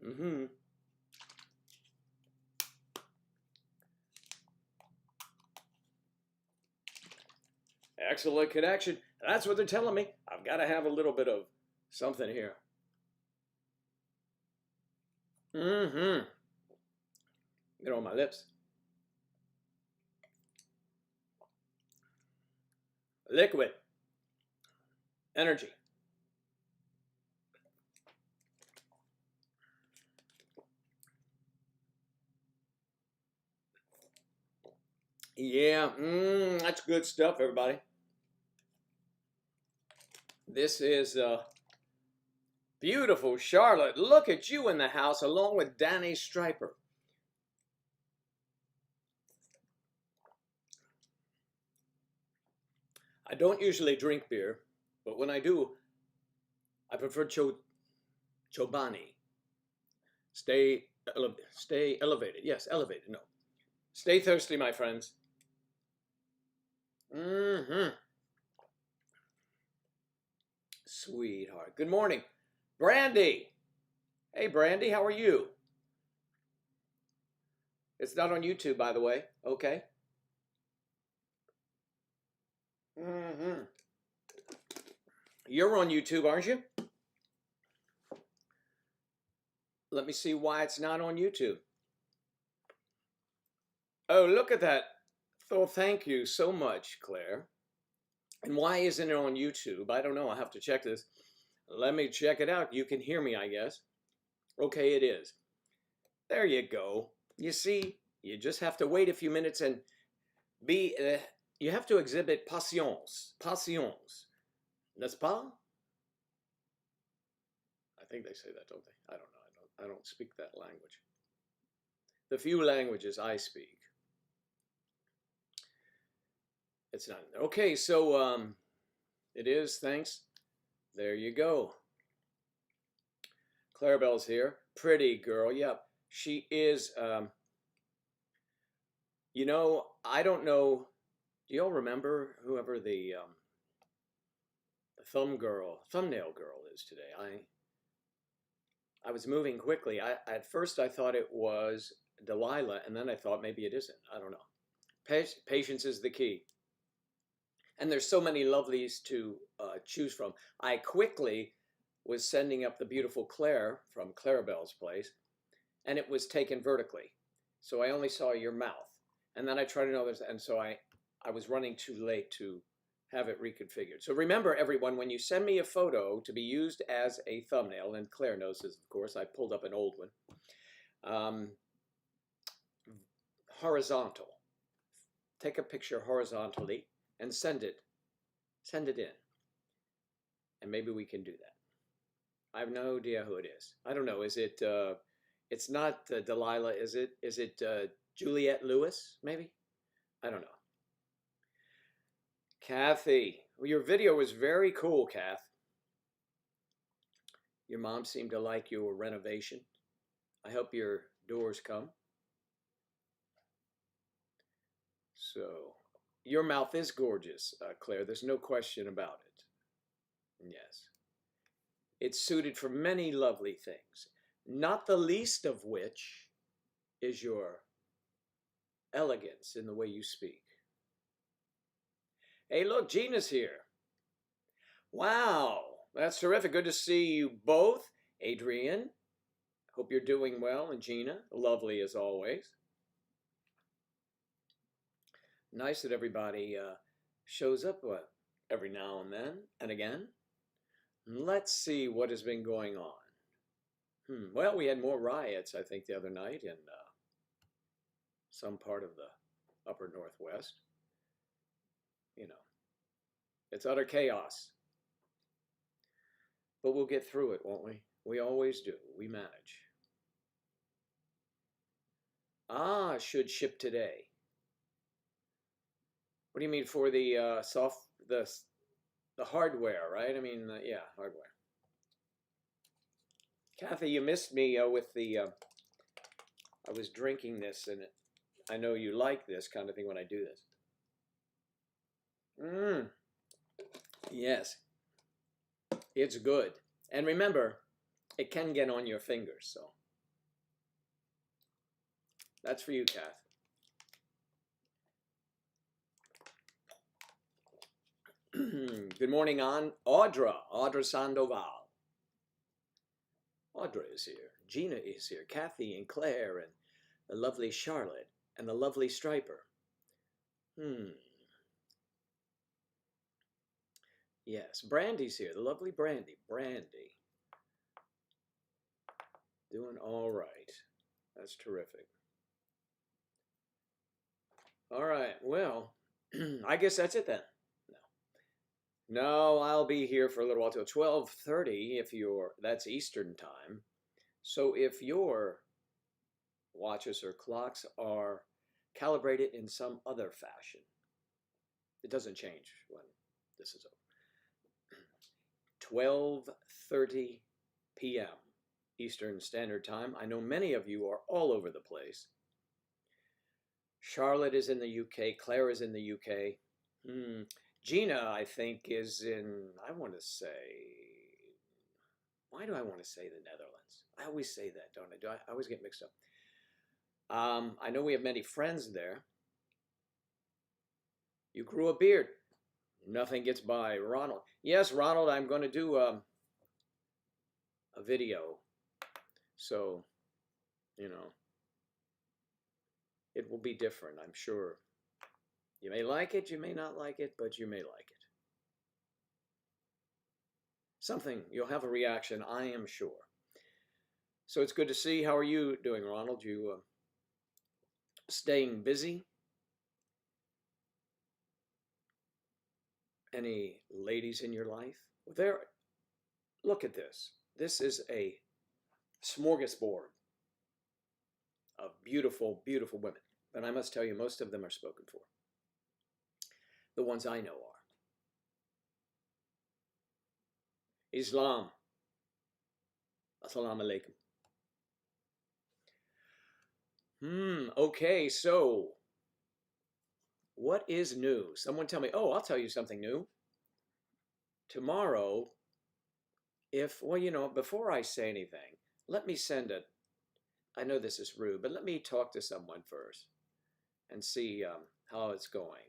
Mm-hmm. Excellent connection. That's what they're telling me. I've got to have a little bit of something here. Mm-hmm. Get on my lips. Liquid. Energy. Yeah, that's good stuff, everybody. This is beautiful, Charlotte. Look at you in the house along with Danny Striper. I don't usually drink beer, but when I do, I prefer Chobani. Stay elevated. Yes, elevated. No, stay thirsty, my friends. Mm-hmm. Sweetheart. Good morning, Brandy. Hey, Brandy, how are you? It's not on YouTube, by the way. Okay. Mm-hmm. You're on YouTube, aren't you? Let me see why it's not on YouTube. Oh, look at that. Oh, thank you so much, Claire. And why isn't it on YouTube? I don't know. I'll have to check this. Let me check it out. You can hear me, I guess. Okay, it is. There you go. You see, you just have to wait a few minutes and be, you have to exhibit patience. Patience. N'est-ce pas? I think they say that, don't they? I don't know. I don't speak that language. The few languages I speak. It's not. Okay, so it is. Thanks. There you go. Clarabelle's here. Pretty girl. Yep. She is. You know, I don't know. Do y'all remember whoever the thumbnail girl is today? I was moving quickly. At first I thought it was Delilah, and then I thought maybe it isn't. I don't know. Patience is the key. And there's so many lovelies to choose from. I quickly was sending up the beautiful Claire from Clarabelle's place, and it was taken vertically. So I only saw your mouth. And then I tried another, and so I was running too late to have it reconfigured. So remember, everyone, when you send me a photo to be used as a thumbnail, and Claire knows this, of course, I pulled up an old one, horizontal. Take a picture horizontally and send it in, and maybe we can do that. I have no idea who it is. I don't know. Is it? It's not Delilah. Is it? Is it Juliette Lewis? Maybe. I don't know. Kathy, well, your video was very cool, Kath. Your mom seemed to like your renovation. I hope your doors come. So, your mouth is gorgeous, Claire. There's no question about it. Yes. It's suited for many lovely things, not the least of which is your elegance in the way you speak. Hey, look, Gina's here. Wow, that's terrific. Good to see you both. Adrienne, hope you're doing well. And Gina, lovely as always. Nice that everybody shows up every now and then and again. Let's see what has been going on. Well, we had more riots, I think, the other night in some part of the upper Northwest. You know, it's utter chaos. But we'll get through it, won't we? We always do. We manage. Ah, should ship today. What do you mean for the the hardware, right? I mean, yeah, hardware. Kathy, you missed me with the. I was drinking this, and I know you like this kind of thing when I do this. Yes, it's good. And remember, it can get on your fingers, so That's for you, Kath. Good morning, Audra Sandoval. Audra is here. Gina is here. Kathy and Claire and the lovely Charlotte and the lovely Striper. Yes, Brandy's here. The lovely Brandy. Brandy. Doing all right. That's terrific. All right. Well, I guess that's it then. No, I'll be here for a little while till 12:30 if that's Eastern time. So if your watches or clocks are calibrated in some other fashion, it doesn't change when this is over. 12:30 p.m. Eastern Standard Time. I know many of you are all over the place. Charlotte is in the UK. Claire is in the UK. Gina, I think, is in, I want to say, why do I want to say the Netherlands? I always say that, don't I? I always get mixed up. I know we have many friends there. You grew a beard. Nothing gets by. Ronald. Yes, Ronald, I'm going to do a video. So, it will be different, I'm sure. You may like it, you may not like it, but you may like it. Something, you'll have a reaction, I am sure. So it's good to see. How are you doing, Ronald? You staying busy? Any ladies in your life? Look at this. This is a smorgasbord of beautiful, beautiful women. But I must tell you, most of them are spoken for. The ones I know are. Islam. Assalamu alaikum. Okay, so what is new? Someone tell me. Oh, I'll tell you something new. Tomorrow, before I say anything, let me I know this is rude, but let me talk to someone first and see how it's going.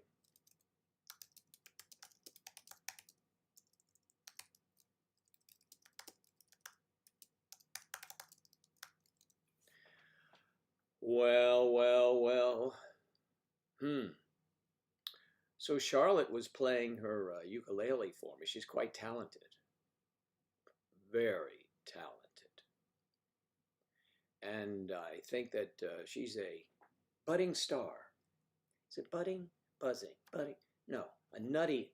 Well. So Charlotte was playing her ukulele for me. She's quite talented. Very talented. And I think that she's a budding star. Is it budding? Buzzing? Budding? No.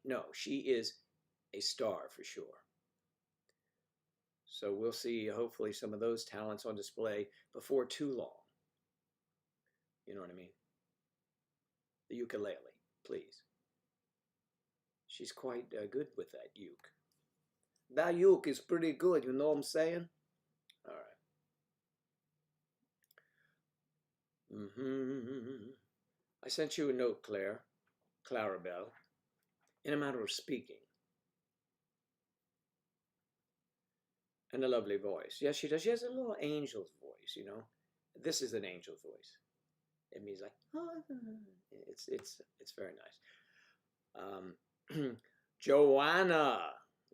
No, she is a star for sure. So we'll see, hopefully, some of those talents on display before too long. You know what I mean? The ukulele, please. She's quite good with that uke. That uke is pretty good, you know what I'm saying? All right. I sent you a note, Clarabelle, in a matter of speaking. And a lovely voice. Yes, she does. She has a little angel's voice, you know. This is an angel's voice. It means like, oh, it's very nice.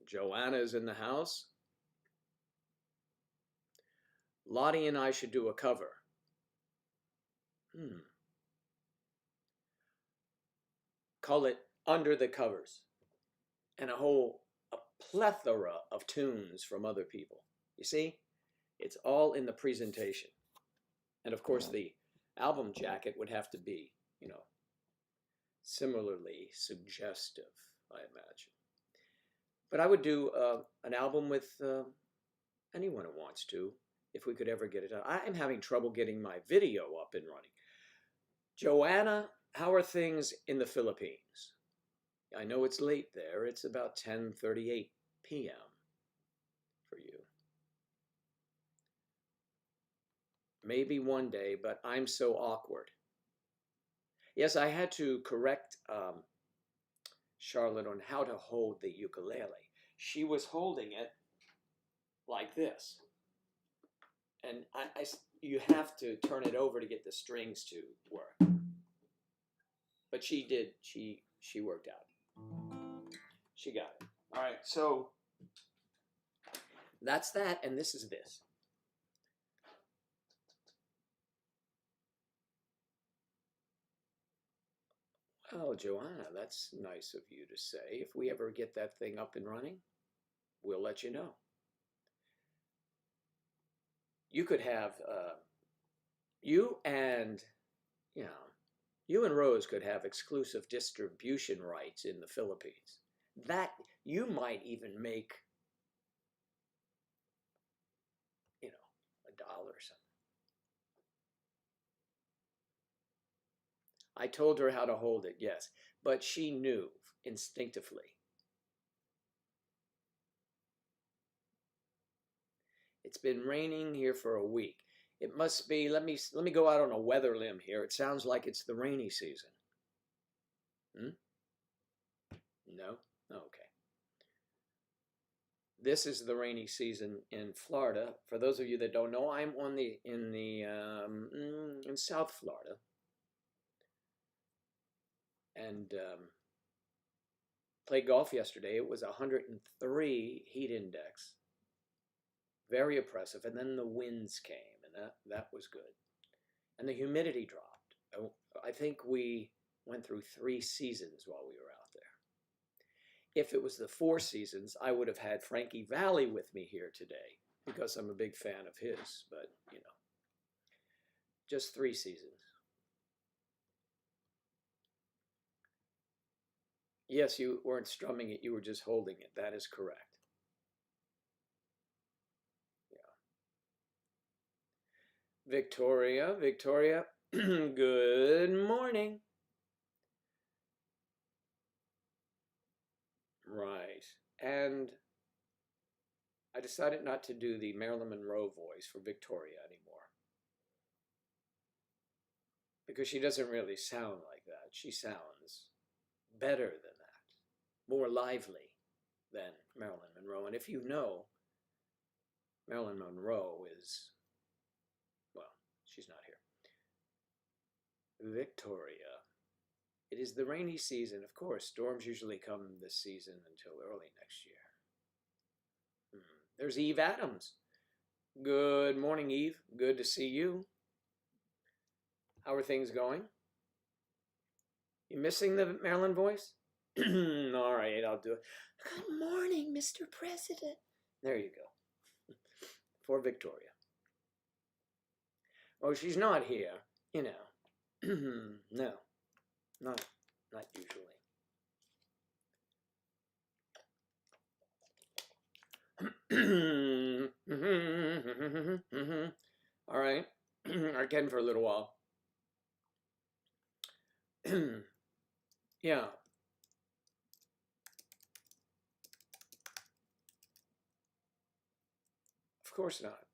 Joanna's in the house. Lottie and I should do a cover. Call it Under the Covers. And a plethora of tunes from other people. You see? It's all in the presentation. And of course, the album jacket would have to be, similarly suggestive, I imagine. But I would do an album with anyone who wants to, if we could ever get it done. I am having trouble getting my video up and running. Joanna, how are things in the Philippines? I know it's late there. It's about 10:38 p.m. for you. Maybe one day, but I'm so awkward. Yes, I had to correct Charlotte on how to hold the ukulele. She was holding it like this. And you have to turn it over to get the strings to work. But she did. She worked out. She got it. All right. So that's that, and this is this. Well, Joanna, that's nice of you to say. If we ever get that thing up and running, we'll let you know. You could have you and you and Rose could have exclusive distribution rights in the Philippines. That you might even make $1 or something. I told her how to hold it, yes, but she knew instinctively. It's been raining here for a week. It must be, let me go out on a weather limb here. It sounds like it's the rainy season. No? Okay. This is the rainy season in Florida. For those of you that don't know, I'm in South Florida. And played golf yesterday. It was 103 heat index. Very oppressive. And then the winds came, and that was good. And the humidity dropped. I think we went through 3 seasons while we were out there. If it was the 4 seasons, I would have had Frankie Valli with me here today because I'm a big fan of his, but just 3 seasons. Yes, you weren't strumming it, you were just holding it. That is correct. Yeah. Victoria, good morning. Right. And I decided not to do the Marilyn Monroe voice for Victoria anymore. Because she doesn't really sound like that. She sounds better than that, more lively than Marilyn Monroe. And if you know, Marilyn Monroe is, well, she's not here. Victoria. It is the rainy season. Of course, storms usually come this season until early next year. There's Eve Adams. Good morning, Eve. Good to see you. How are things going? You missing the Marilyn voice? All right, I'll do it. Good morning, Mr. President. There you go. For Victoria. Oh, she's not here, No, not usually. All right. I can for a little while. Yeah. Of course not.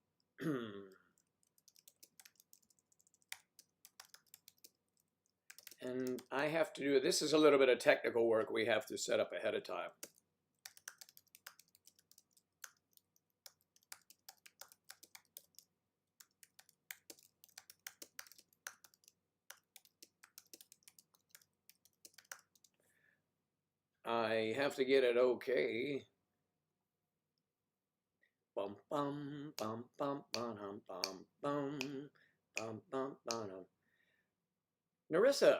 And I have to do, this is a little bit of technical work we have to set up ahead of time. I have to get it okay. Bum bum bum bum bum bum bum bum bum bum. Narissa,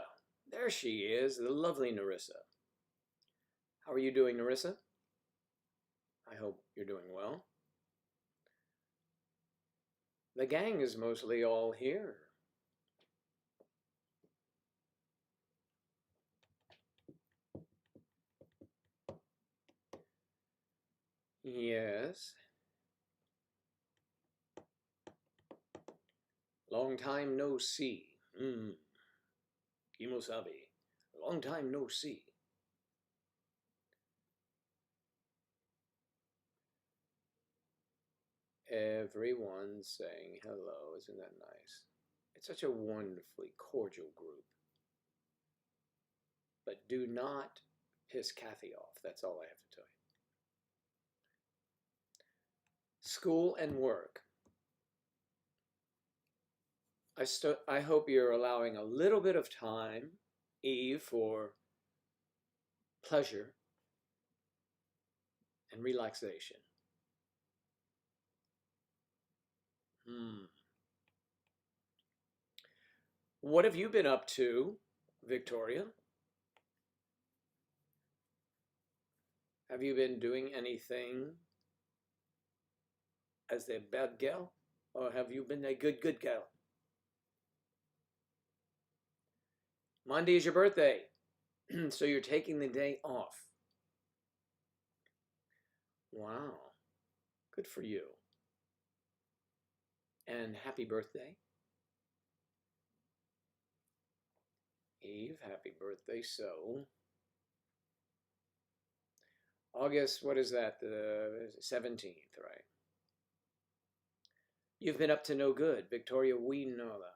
there she is, the lovely Narissa. How are you doing, Narissa? I hope you're doing well. The gang is mostly all here. Yes. Long time no see. Kimosabi. Long time no see. Everyone saying hello. Isn't that nice? It's such a wonderfully cordial group. But do not piss Kathy off. That's all I have to tell you. School and work. I hope you're allowing a little bit of time, Eve, for pleasure and relaxation. Hmm. What have you been up to, Victoria? Have you been doing anything as a bad girl? Or have you been a good girl? Monday is your birthday, so you're taking the day off. Wow, good for you. And happy birthday. Eve, happy birthday. So, August, what is that? The 17th, right? You've been up to no good, Victoria. We know that.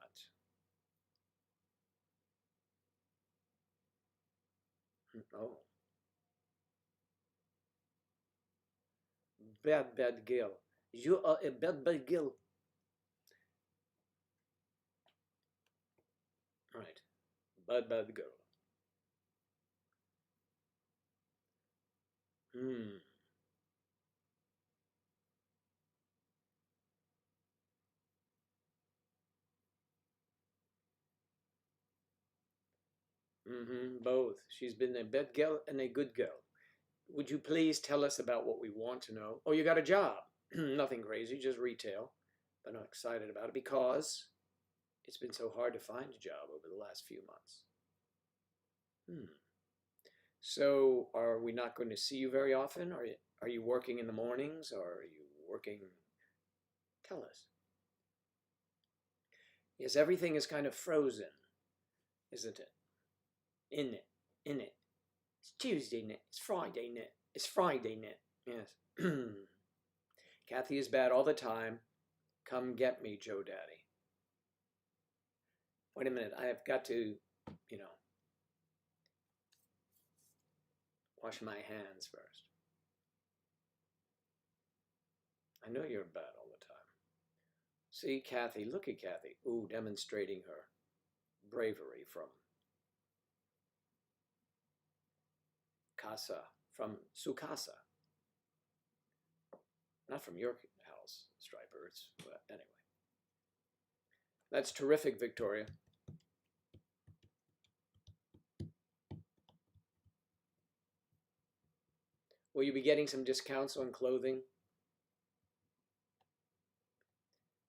Oh, bad girl. You are a bad girl. Right. Bad girl. Hmm. Mm-hmm. Both. She's been a bad girl and a good girl. Would you please tell us about what we want to know? Oh, you got a job. Nothing crazy, just retail. But I'm excited about it because it's been so hard to find a job over the last few months. Hmm. So, are we not going to see you very often? Are you working in the mornings or are you working? Tell us. Yes, everything is kind of frozen, isn't it? In it. In it. It's Tuesday night. It's Friday night. It's Friday night. Yes. Kathy is bad all the time. Come get me, Joe Daddy. Wait a minute. I have got to, you know, wash my hands first. I know you're bad all the time. See, Kathy, look at Kathy. Ooh, demonstrating her bravery from Casa, from Sukasa. Not from your house, Striper. It's, well, anyway. That's terrific, Victoria. Will you be getting some discounts on clothing?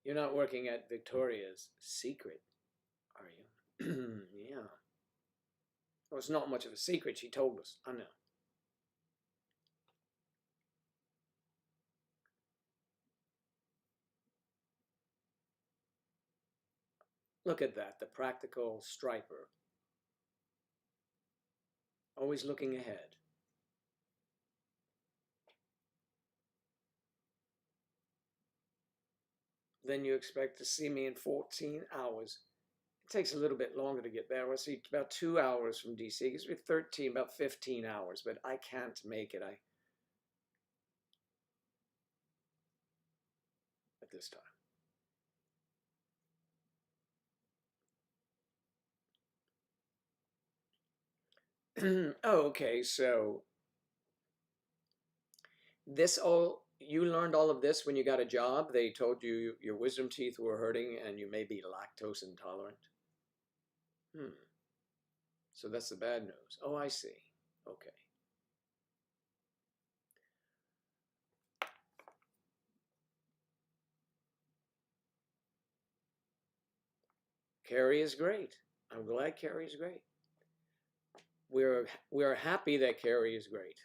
You're not working at Victoria's Secret, are you? Yeah. Well, it's not much of a secret. She told us. I know. Look at that. The practical striper. Always looking ahead. Then you expect to see me in 14 hours. It takes a little bit longer to get there. We'll see about 2 hours from DC. It gives me 13, about 15 hours, but I can't make it. At this time. Oh, okay. So this all you learned all of this when you got a job. They told you your wisdom teeth were hurting and you may be lactose intolerant. Hmm. So that's the bad news. Oh, I see. Okay. Carrie is great. I'm glad Carrie is great. We're happy that Carrie is great.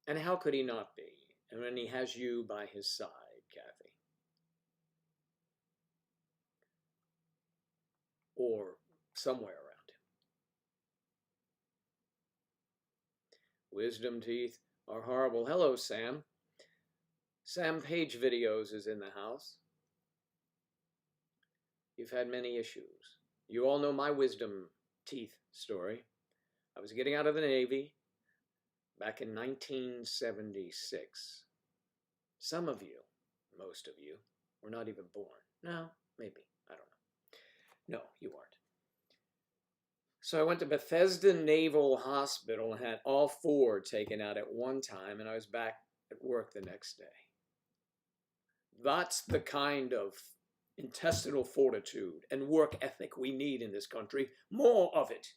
And how could he not be? And when he has you by his side, Kathy, or somewhere around him. Wisdom teeth are horrible. Hello, Sam. Sam Page Videos is in the house. You've had many issues. You all know my wisdom teeth story. I was getting out of the Navy back in 1976. Some of you, most of you, were not even born. No, Maybe. I don't know. No, you weren't. So I went to Bethesda Naval Hospital and had all four taken out at one time, and I was back at work the next day. That's the kind of intestinal fortitude and work ethic we need in this country. More of it.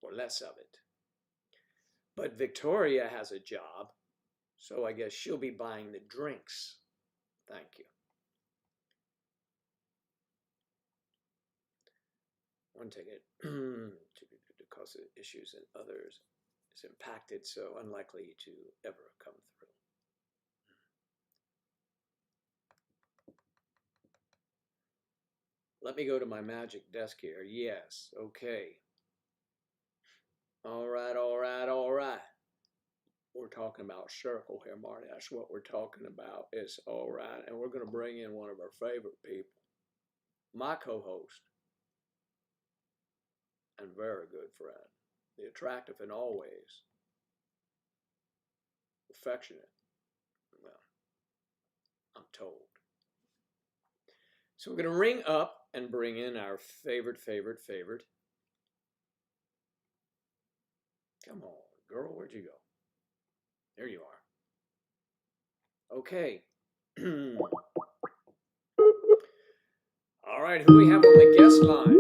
Or less of it. But Victoria has a job, so I guess she'll be buying the drinks. Thank you. One ticket because of issues and others is impacted, so unlikely to ever come through. Let me go to my magic desk here. Yes, okay. All right, all right, all right. We're talking about circle here, Marty. That's what we're talking about. It's all right. And we're going to bring in one of our favorite people, my co-host, and very good friend, the attractive and always affectionate, well, I'm told. So we're going to ring up and bring in our favorite. Come on, girl, where'd you go? There you are. Okay. All right, who we have on the guest line?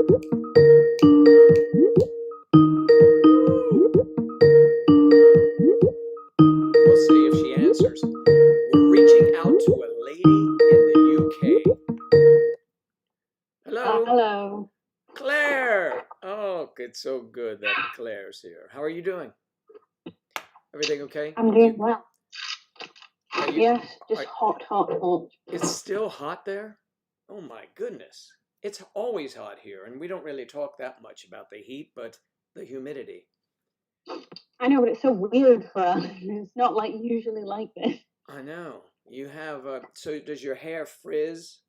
We'll see if she answers. We're reaching out to a lady in the UK. Hello. Hello. Claire. Oh, it's so good that Claire's here. How are you doing? Everything okay? I'm doing well. Yes, just are, hot. It's still hot there? Oh my goodness. It's always hot here, and we don't really talk that much about the heat, but the humidity. I know, but it's so weird for us. It's not like usually like this. I know. You have, so does your hair frizz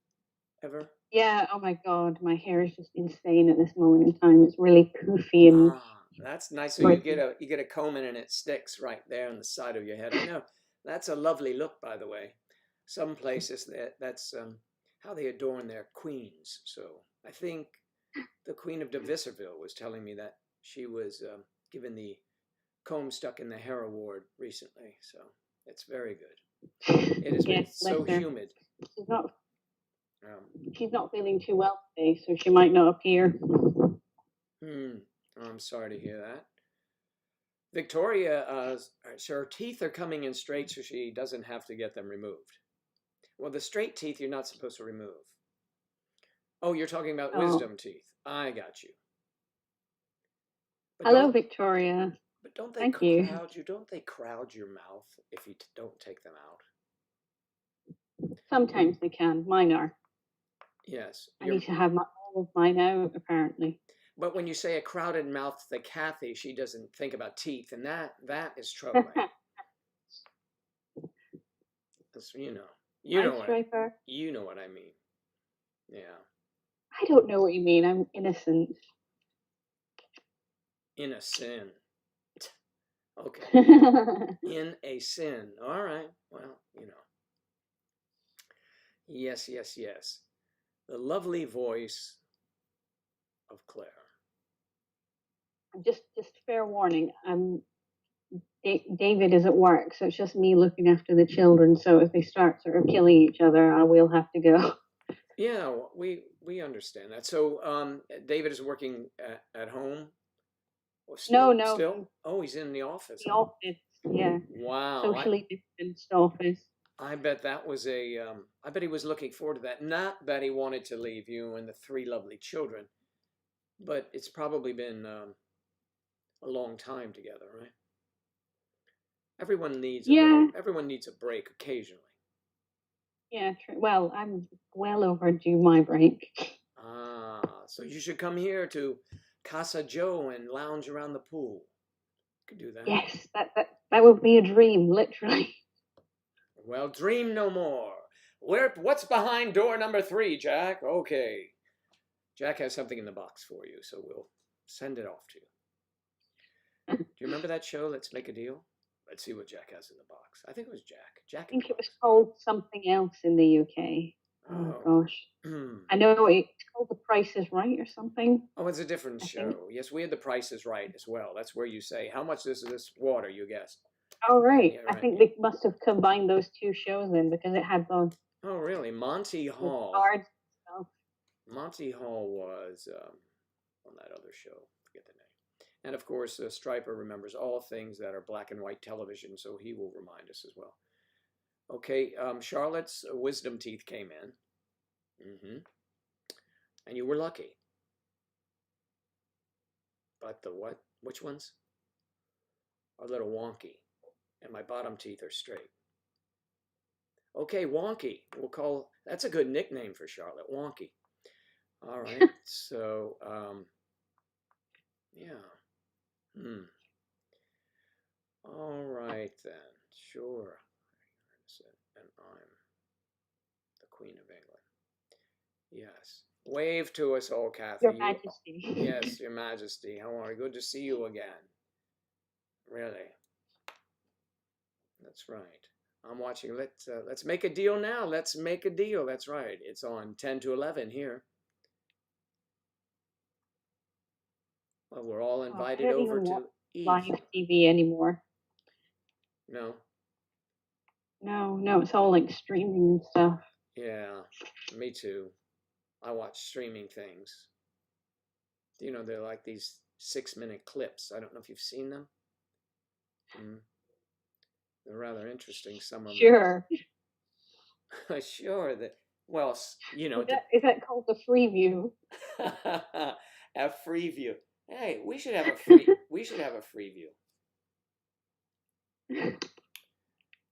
ever? Yeah, oh my God, my hair is just insane at this moment in time. It's really poofy and... That's nice. So you get a comb in and it sticks right there on the side of your head. I know. That's a lovely look, by the way. Some places that's how they adorn their queens. So I think the Queen of Devisserville was telling me that she was given the comb stuck in the hair award recently. So it's very good. It has been so humid. She's not feeling too well today, so she might not appear. I'm sorry to hear that. Victoria, so her teeth are coming in straight, so she doesn't have to get them removed. Well, the straight teeth you're not supposed to remove. Oh, you're talking about wisdom teeth. I got you. But hello, Victoria. But don't they crowd you? Don't they crowd your mouth if you don't take them out? Sometimes they can. Mine are. Yes. I need to have all of mine out, apparently. But when you say a crowded mouth to Kathy, she doesn't think about teeth, and that is troubling. You know what I mean. Yeah. I don't know what you mean. I'm innocent. In a sin. Okay. In a sin. All right. Well, Yes. The lovely voice of Claire. Just fair warning. David is at work, so it's just me looking after the children. So if they start sort of killing each other, I will have to go. Yeah, we understand that. So David is working at home. No. Still? Oh, he's in the office. The office, yeah. Wow. Socially distanced office. I bet that was I bet he was looking forward to that. Not that he wanted to leave you and the three lovely children, but it's probably been a long time together, right? Everyone needs a break occasionally. Yeah, true. Well, I'm well overdue my break. So you should come here to Casa Joe and lounge around the pool. You could do that. Yes, that would be a dream, literally. Well, dream no more. What's behind door number 3, Jack? Okay. Jack has something in the box for you, so we'll send it off to you. Do you remember that show, Let's Make a Deal? Let's see what Jack has in the box. I think it was Jack. Jack I in the think it was box. called something else in the UK. Oh Oh. gosh. I know it's called The Price is Right or something, Oh, it's a different I think. show. Yes, we had The Price is Right as well. That's where you say, how much is this water, you guessed. Oh, right. Yeah, I right. think they must have combined those two shows then because it had Oh, really? Monty the Hall. cards and stuff. Monty Hall was on that other show. Forget the name. And of course, Striper remembers all things that are black and white television, so he will remind us as well. Okay, Charlotte's wisdom teeth came in. And you were lucky. But the what? Which ones? Are a little wonky. And my bottom teeth are straight. Okay, Wonky. We'll call, that's a good nickname for Charlotte, Wonky. All right, so, yeah. All right then, sure. And I'm the Queen of England. Yes. Wave to us all, Kathy. Your Majesty. Yes, Your Majesty. How are you? Good to see you again. Really. That's right. I'm watching. Let's make a deal now. Let's make a deal. That's right. It's on 10 to 11 here. Well, we're all invited over to eat. Live TV anymore. No. No, it's all like streaming and stuff. Yeah, me too. I watch streaming things. You know, they're like these 6-minute clips. I don't know if you've seen them. They're rather interesting. Some of them. Sure. Sure. That. Well, you know. Is that called the Freeview? A Freeview. Hey, we should have a free. We should have a Freeview.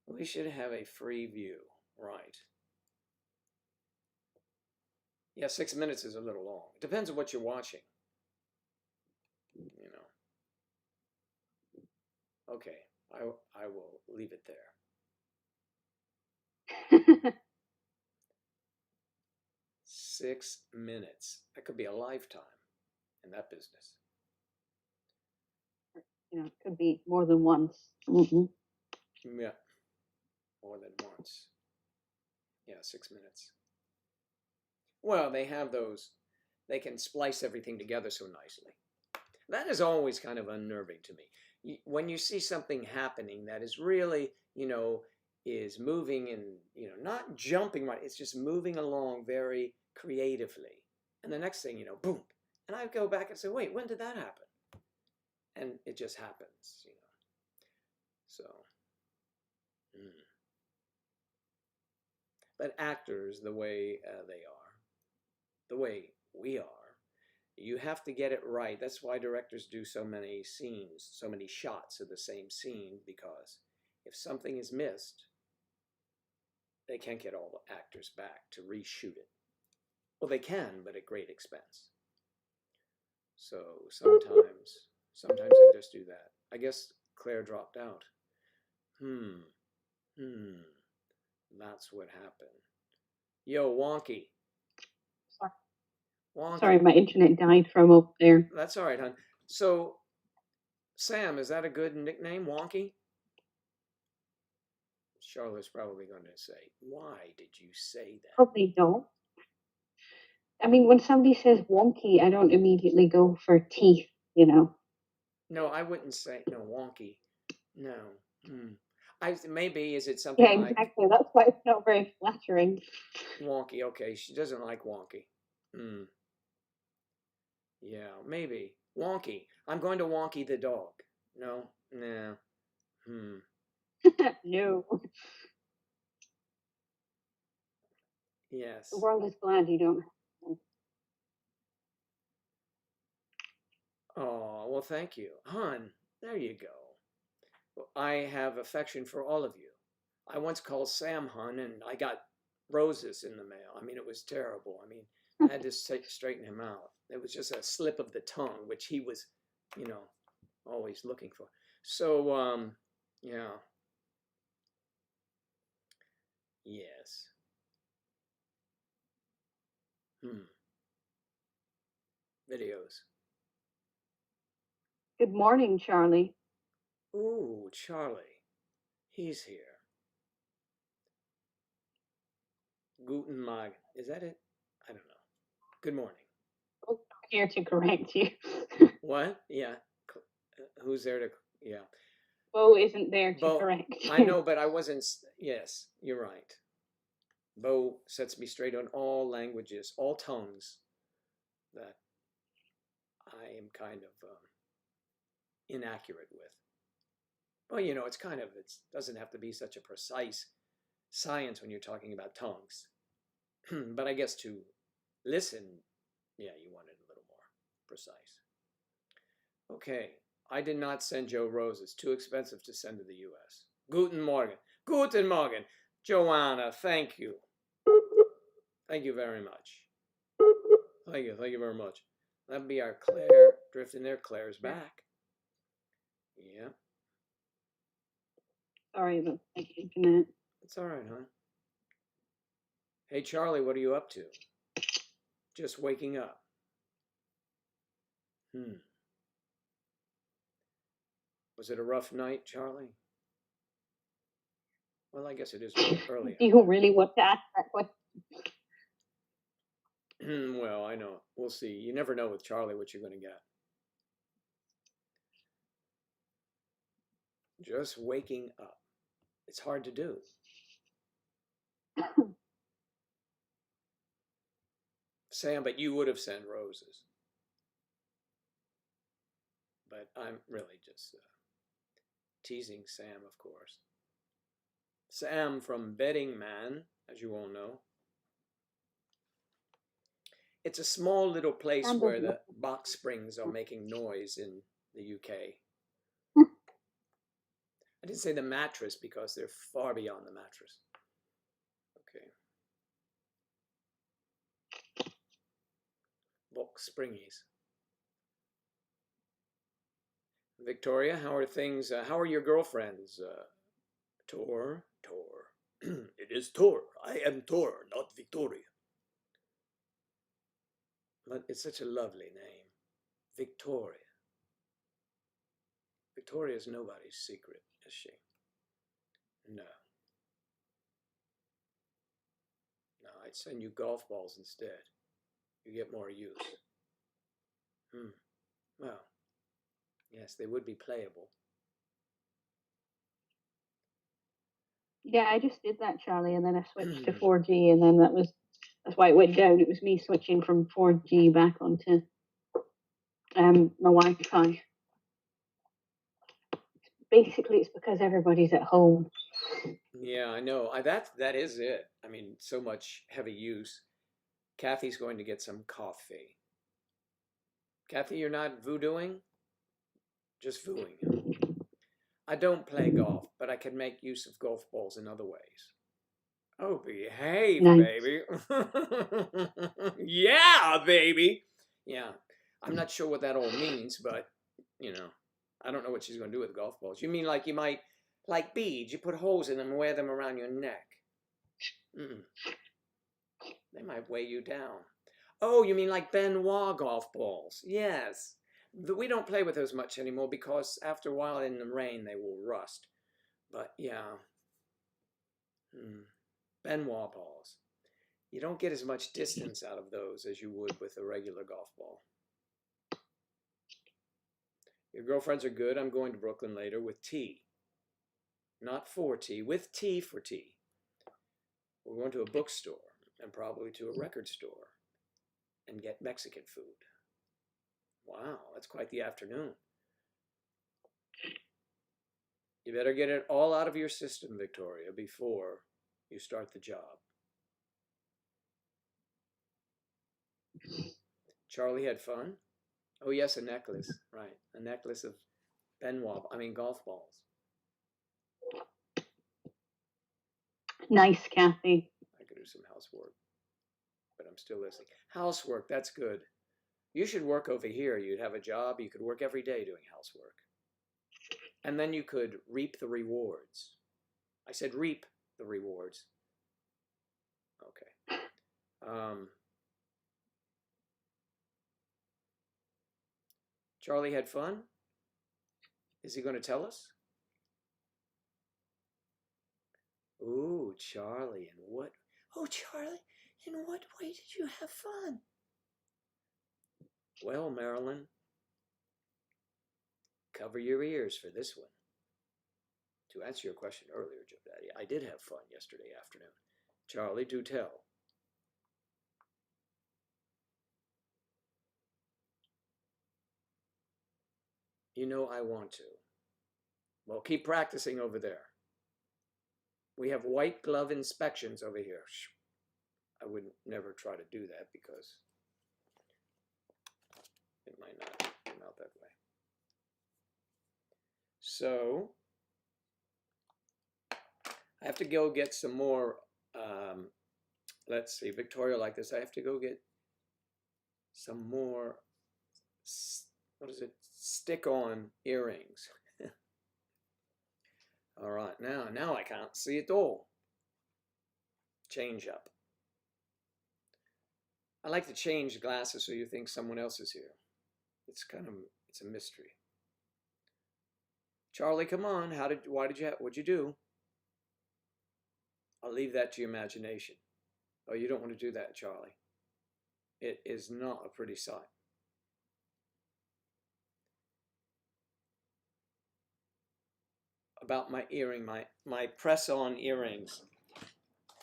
We should have a Freeview, right? Yeah, 6 minutes is a little long. Depends on what you're watching. You know. Okay, I will leave it there. 6 minutes. That could be a lifetime in that business. You know, it could be more than once. Yeah, more than once. Yeah, 6 minutes. Well, they have those. They can splice everything together so nicely. That is always kind of unnerving to me. When you see something happening that is really, you know, is moving and, you know, not jumping right, it's just moving along very creatively. And the next thing, you know, boom. And I go back and say, wait, when did that happen? And it just happens, you know. So, but actors, the way they are, the way we are, you have to get it right. That's why directors do so many scenes, so many shots of the same scene, because if something is missed, they can't get all the actors back to reshoot it. Well, they can, but at great expense. So sometimes they just do that. I guess Claire dropped out. That's what happened. Yo, Wonky. Wonky. Sorry, my internet died from up there. That's all right, hon. So, Sam, is that a good nickname, Wonky? Charlotte's probably going to say, why did you say that? Probably don't. I mean, when somebody says wonky, I don't immediately go for teeth, you know. No, I wouldn't say, no, wonky. No. Maybe, is it something like... Yeah, exactly. That's why it's not very flattering. Wonky, okay. She doesn't like wonky. Yeah, maybe. Wonky. I'm going to Wonky the dog. No? Nah. No. Yes. The world is glad you don't. Oh, well, thank you. Hon, there you go. I have affection for all of you. I once called Sam Hun, and I got roses in the mail. I mean, it was terrible. I mean, I had to straighten him out. It was just a slip of the tongue, which he was, you know, always looking for. So, yeah. Yes. Videos. Good morning, Charlie. Ooh, Charlie. He's here. Guten Morgen. Is that it? I don't know. Good morning. Oh, here to correct you. What? Yeah. Who's there to? Yeah. Bo isn't there to Bo, correct I you. know, but I wasn't. Yes, you're right. Bo sets me straight on all languages, all tongues that I am kind of inaccurate with. Well, you know, it's kind of, it doesn't have to be such a precise science when you're talking about tongues. But I guess to listen, yeah, you want it a little more precise. Okay, I did not send Joe roses. Too expensive to send to the U.S. Guten Morgen. Guten Morgen. Joanna, thank you. Thank you very much. Thank you very much. That'd be our Claire drifting there. Claire's back. Yeah. Sorry about the internet. It's all right, huh? Hey, Charlie, what are you up to? Just waking up. Was it a rough night, Charlie? Well, I guess it is early. Do you really want to ask that question? Well, I know. We'll see. You never know with Charlie what you're going to get. Just waking up. It's hard to do. Sam, but you would have sent roses. But I'm really just teasing Sam, of course. Sam from Bedding Man, as you all know. It's a small little place where the box springs are making noise in the UK. I didn't say the mattress because they're far beyond the mattress. Okay. Box springies. Victoria, how are things? How are your girlfriends? Tor? It is Tor. I am Tor, not Victoria. But it's such a lovely name. Victoria. Victoria is nobody's secret, is she? No. No, I'd send you golf balls instead. You get more use. Well, yes, they would be playable. Yeah, I just did that, Charlie, and then I switched to 4G, and then that's why it went down. It was me switching from 4G back onto my Wi-Fi. Basically, it's because everybody's at home. Yeah, I know. That is it. I mean, so much heavy use. Kathy's going to get some coffee. Kathy, you're not voodooing? Just voodooing. I don't play golf, but I can make use of golf balls in other ways. Oh, behave, Nice. baby. Yeah, baby. Yeah. I'm not sure what that all means, but, you know, I don't know what she's going to do with golf balls. You mean like you might, like beads, you put holes in them and wear them around your neck? They might weigh you down. Oh, you mean like Benoit golf balls? Yes. We don't play with those much anymore because after a while in the rain they will rust. But yeah. Benoit balls. You don't get as much distance out of those as you would with a regular golf ball. Your girlfriends are good. I'm going to Brooklyn later with tea. Not for tea, with tea for tea. We're going to a bookstore and probably to a record store and get Mexican food. Wow, that's quite the afternoon. You better get it all out of your system, Victoria, before you start the job. Charlie had fun? Oh, yes, a necklace. Right, a necklace of golf balls. Nice, Kathy. I could do some housework, but I'm still listening. Housework, that's good. You should work over here. You'd have a job. You could work every day doing housework. And then you could reap the rewards. I said reap the rewards. Okay. Charlie had fun? Is he going to tell us? Oh, Charlie, in what way did you have fun? Well, Marilyn, cover your ears for this one. To answer your question earlier, Joe Daddy, I did have fun yesterday afternoon. Charlie, do tell. You know I want to. Well, keep practicing over there. We have white glove inspections over here. I would never try to do that because it might not come out that way. So I have to go get some more, let's see, Victoria like this. I have to go get some more, what is it, stick-on earrings. All right, now I can't see it all. Change up. I like to change glasses so you think someone else is here. It's a mystery. Charlie, come on. What'd you do? I'll leave that to your imagination. Oh, you don't want to do that, Charlie. It is not a pretty sight. About my earring, my press-on earrings.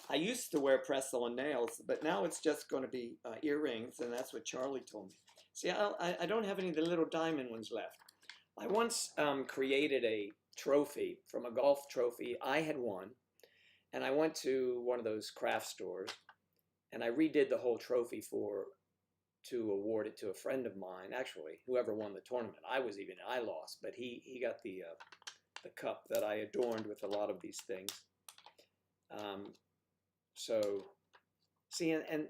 I used to wear press-on nails, but now it's just going to be earrings, and that's what Charlie told me. See, I don't have any of the little diamond ones left. I once created a trophy from a golf trophy I had won, and I went to one of those craft stores, and I redid the whole trophy to award it to a friend of mine, actually, whoever won the tournament. I lost, but he got the cup that I adorned with a lot of these things. So, see, and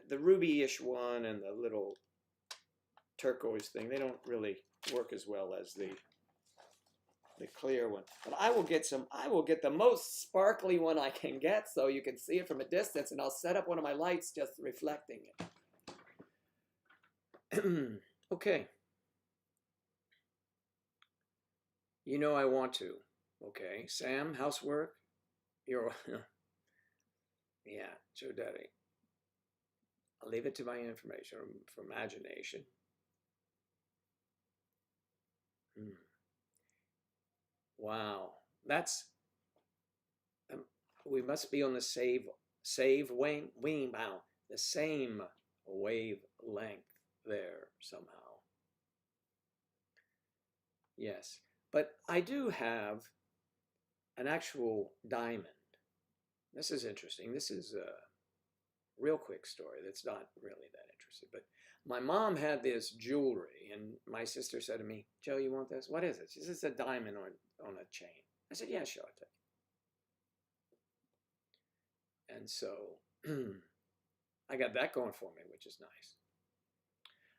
the ruby-ish one and the little turquoise thing, they don't really work as well as the clear one. But I will get the most sparkly one I can get so you can see it from a distance, and I'll set up one of my lights just reflecting it. Okay. You know I want to. Okay. Sam, housework? You're... Yeah, Joe Daddy. I'll leave it to my information, for imagination. Wow, that's we must be on the same wavelength there somehow. Yes, but I do have an actual diamond. This is interesting. This is a real quick story that's not really that interesting. But my mom had this jewelry, and my sister said to me, Joe, you want this? What is it? She said, it's a diamond on a chain. I said, yeah, sure, I'll take it. And so I got that going for me, which is nice.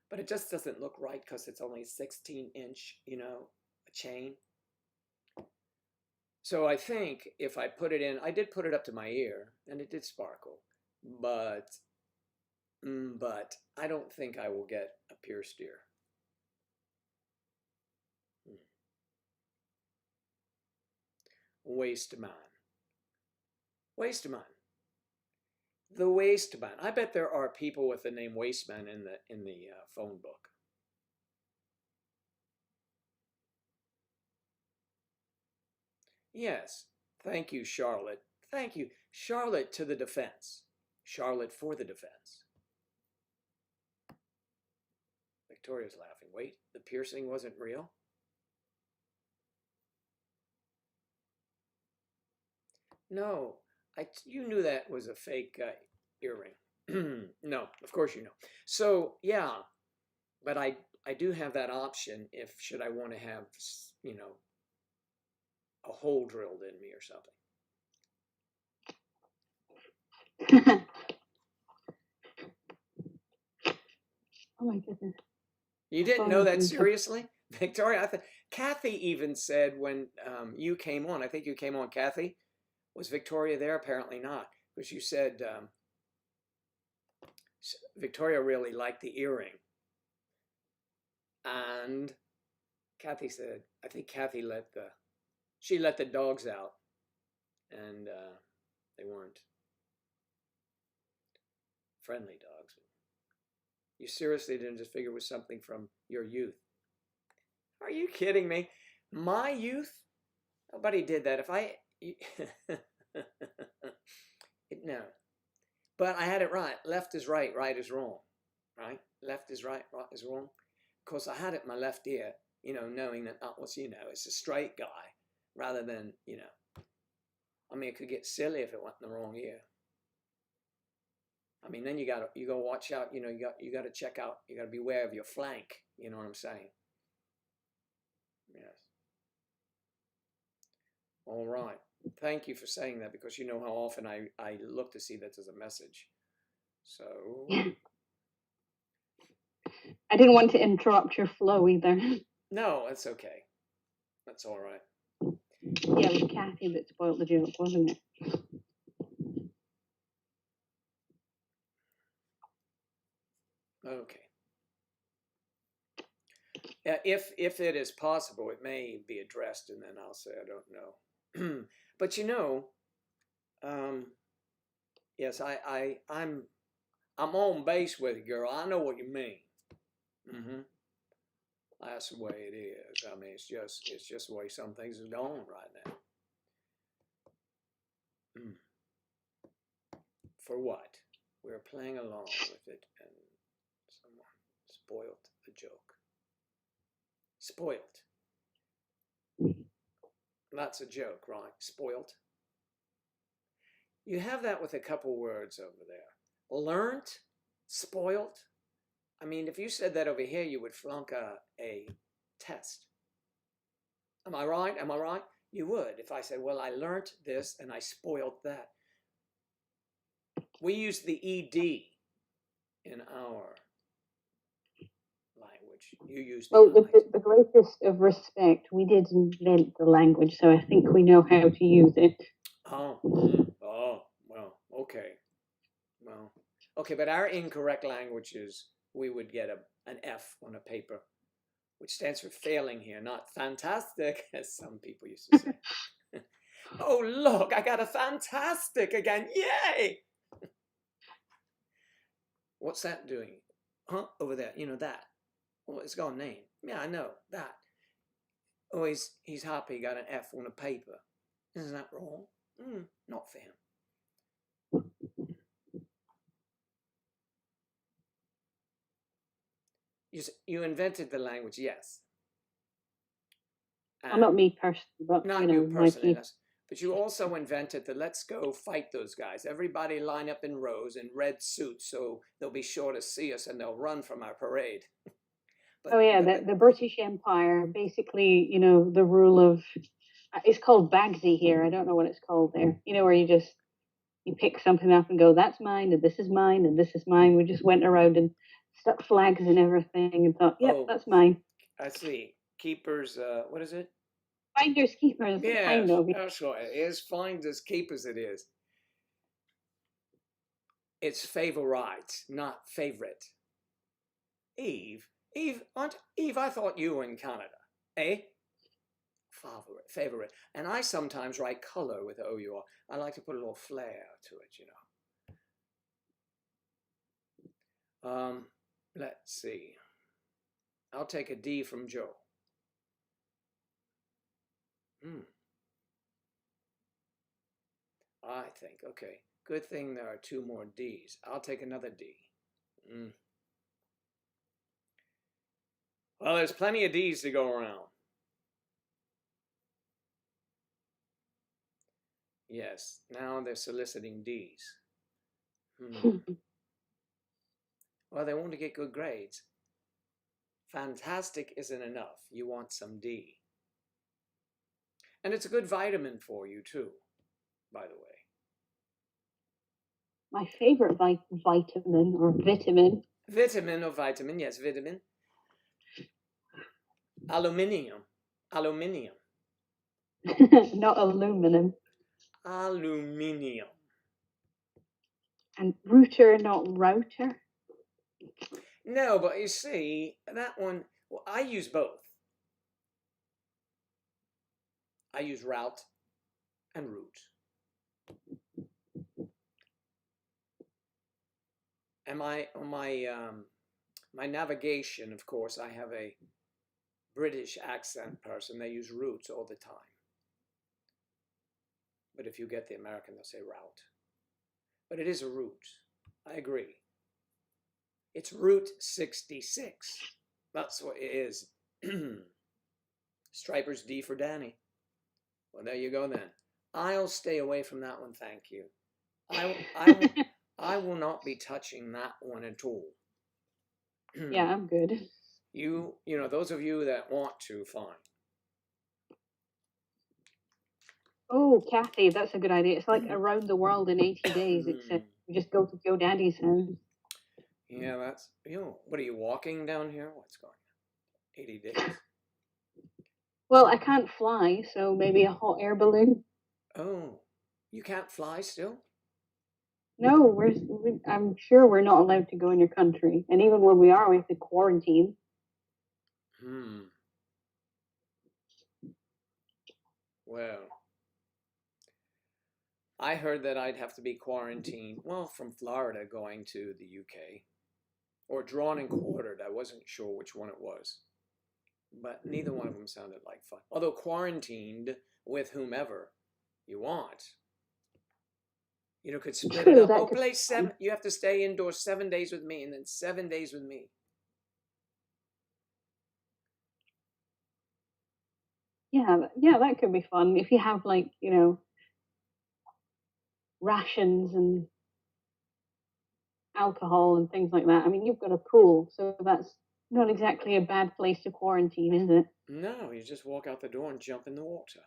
But it just doesn't look right because it's only 16-inch, a chain. So I think if I put it in, I did put it up to my ear, and it did sparkle, but I don't think I will get a pierced ear. Waistman. Waistman. The Waistman. I bet there are people with the name Waistman in the phone book. Yes. Thank you, Charlotte. Thank you. Charlotte to the defense. Charlotte for the defense. Victoria's laughing. Wait, the piercing wasn't real? No, you knew that was a fake earring. No, of course you know. So, yeah, but I do have that option should I want to have, a hole drilled in me or something. Oh my goodness. You didn't know that seriously? Victoria, Kathy even said when you came on, I think you came on, Kathy. Was Victoria there? Apparently not. Because you said Victoria really liked the earring. And Kathy said, I think Kathy let the dogs out. And They weren't friendly dogs. You seriously didn't just figure it was something from your youth? Are you kidding me? My youth? Nobody did that. If I... no. But I had it right. Left is right, right is wrong. Right? Left is right, right is wrong. Of course, I had it in my left ear, knowing that that was, it's a straight guy rather than, I mean, it could get silly if it went in the wrong ear. I mean, then you gotta watch out. You gotta check out. You gotta beware of your flank. You know what I'm saying? Yes. All right. Thank you for saying that, because you know how often I look to see that as a message. So. I didn't want to interrupt your flow either. No, that's okay. That's all right. Yeah, it was Kathy that spoiled the joke, wasn't it? Okay. If it is possible, it may be addressed, and then I'll say I don't know. But yes, I'm on base with you, girl. I know what you mean. That's the way it is. I mean, it's just the way some things are going right now. For what? We're playing along with it, and someone spoiled the joke. Spoiled. That's a joke, right? Spoiled. You have that with a couple words over there. Learned, spoiled. I mean, if you said that over here, you would flunk a test. Am I right? Am I right? You would. If I said, well, I learned this and I spoiled that. We use the ED in our language. You use the greatest of respect. We did invent the language, so I think we know how to use it. Oh, well, okay. Well, okay, but our incorrect languages, we would get an F on a paper, which stands for failing here, not fantastic, as some people used to say. Oh, look, I got a fantastic again. Yay! What's that doing? Huh? Over there. That. Oh, it's got a name. Yeah, I know. That. Oh, he's happy he got an F on a paper. Isn't that wrong? Not for him. You invented the language, yes. Well, not me personally, but not you personally. But you also invented the let's go fight those guys. Everybody line up in rows in red suits, so they'll be sure to see us and they'll run from our parade. The British Empire, basically, the rule of, it's called Bagsy here. I don't know what it's called there. Where you pick something up and go, that's mine, and this is mine, and this is mine. We just went around and stuck flags and everything and thought, yep, that's mine. I see. Keepers, what is it? Finders keepers. Yeah, kind of. That's right. It is finders keepers, it is. It's favorite, not favorite. Eve, I thought you were in Canada. Eh? Favorite. And I sometimes write color with O-U-R. I like to put a little flair to it, Let's see. I'll take a D from Joe. I think, okay. Good thing there are 2 more D's. I'll take another D. Well, there's plenty of D's to go around. Yes, now they're soliciting D's. Well, they want to get good grades. Fantastic isn't enough. You want some D. And it's a good vitamin for you, too, by the way. My favorite vitamin or vitamin. Vitamin or vitamin, yes, vitamin. Aluminium. Not aluminum. Aluminium. And router, not router? No, but you see, that one, well, I use both. I use route and route. and my navigation, of course, I have a British accent person. They use routes all the time. But if you get the American, they'll say route. But it is a route. I agree. It's Route 66. That's what it is. Stripers D for Danny. Well, there you go then. I'll stay away from that one, thank you. I will not be touching that one at all. Yeah, I'm good. You know, those of you that want to, fine. Oh, Kathy, that's a good idea. It's like around the world in 80 days, except you just go to GoDaddy's house. Yeah, that's, what are you walking down here? What's going on? 80 days. Well, I can't fly, so maybe a hot air balloon. Oh, you can't fly still? No, I'm sure we're not allowed to go in your country. And even when we are, we have to quarantine. Well, I heard that I'd have to be quarantined, well, from Florida going to the UK, or drawn and quartered. I wasn't sure which one it was, but neither one of them sounded like fun. Although quarantined with whomever you want. You know, could split it up. Oh, play 7. You have to stay indoors 7 days with me, and then 7 days with me. Yeah, that could be fun if you have, like, rations and alcohol and things like that. I mean, you've got a pool, so that's not exactly a bad place to quarantine, is it? No, you just walk out the door and jump in the water.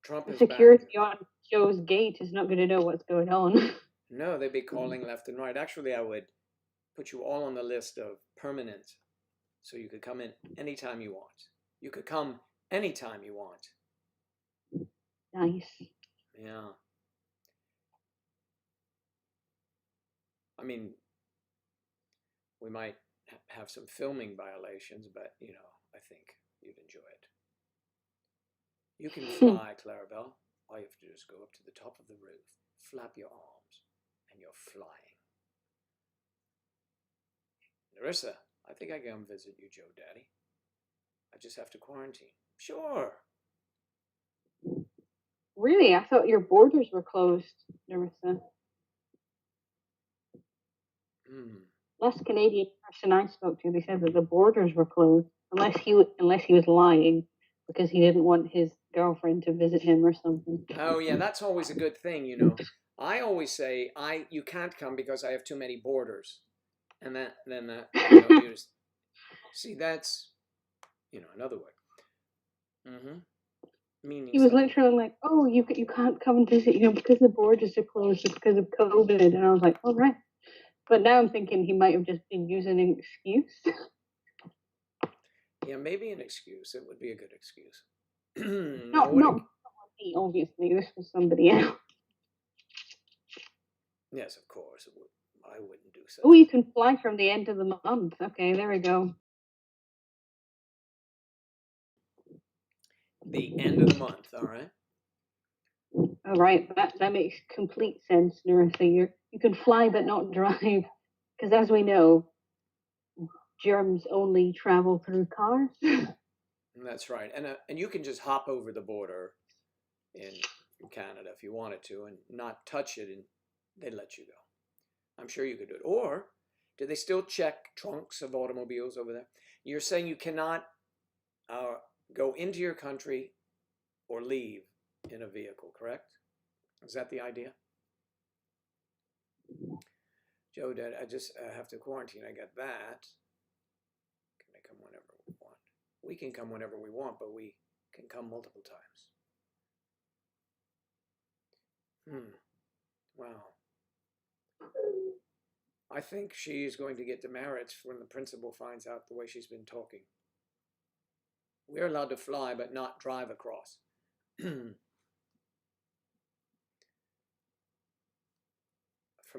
Trump is security on Joe's gate is not going to know what's going on. No, they'd be calling left and right. Actually, I would put you all on the list of permanent, so you could come in anytime you want. You could come anytime you want. Nice. Yeah. I mean, we might have some filming violations, but, I think you'd enjoy it. You can fly, Clarabelle. All you have to do is go up to the top of the roof, flap your arms, and you're flying. Nerissa, I think I can come visit you, Joe Daddy. I just have to quarantine. Sure. Really? I thought your borders were closed, Nerissa. Last Canadian person I spoke to, they said that the borders were closed, unless he was lying because he didn't want his girlfriend to visit him or something. Oh yeah, that's always a good thing, I always say you can't come because I have too many borders, and then you just, see, that's another way. Meaning he was literally like, "Oh, you can't come and visit, because the borders are closed because of COVID," and I was like, "All right." But now I'm thinking he might have just been using an excuse. Yeah, maybe an excuse. It would be a good excuse. Not me, obviously. This was somebody else. Yes, of course. I wouldn't do so. Oh, you can fly from the end of the month. Okay, there we go. The end of the month, all right? All right, that makes complete sense, Nerissa. You can fly but not drive, because as we know, germs only travel through cars. That's right, and you can just hop over the border in Canada if you wanted to, and not touch it, and they'd let you go. I'm sure you could do it. Or do they still check trunks of automobiles over there? You're saying you cannot go into your country or leave in a vehicle, correct? Is that the idea? Joe, Dad, I just have to quarantine. I got that. Can I come whenever we want? We can come whenever we want, but we can come multiple times. Wow. I think she's going to get demerits when the principal finds out the way she's been talking. We're allowed to fly, but not drive across. From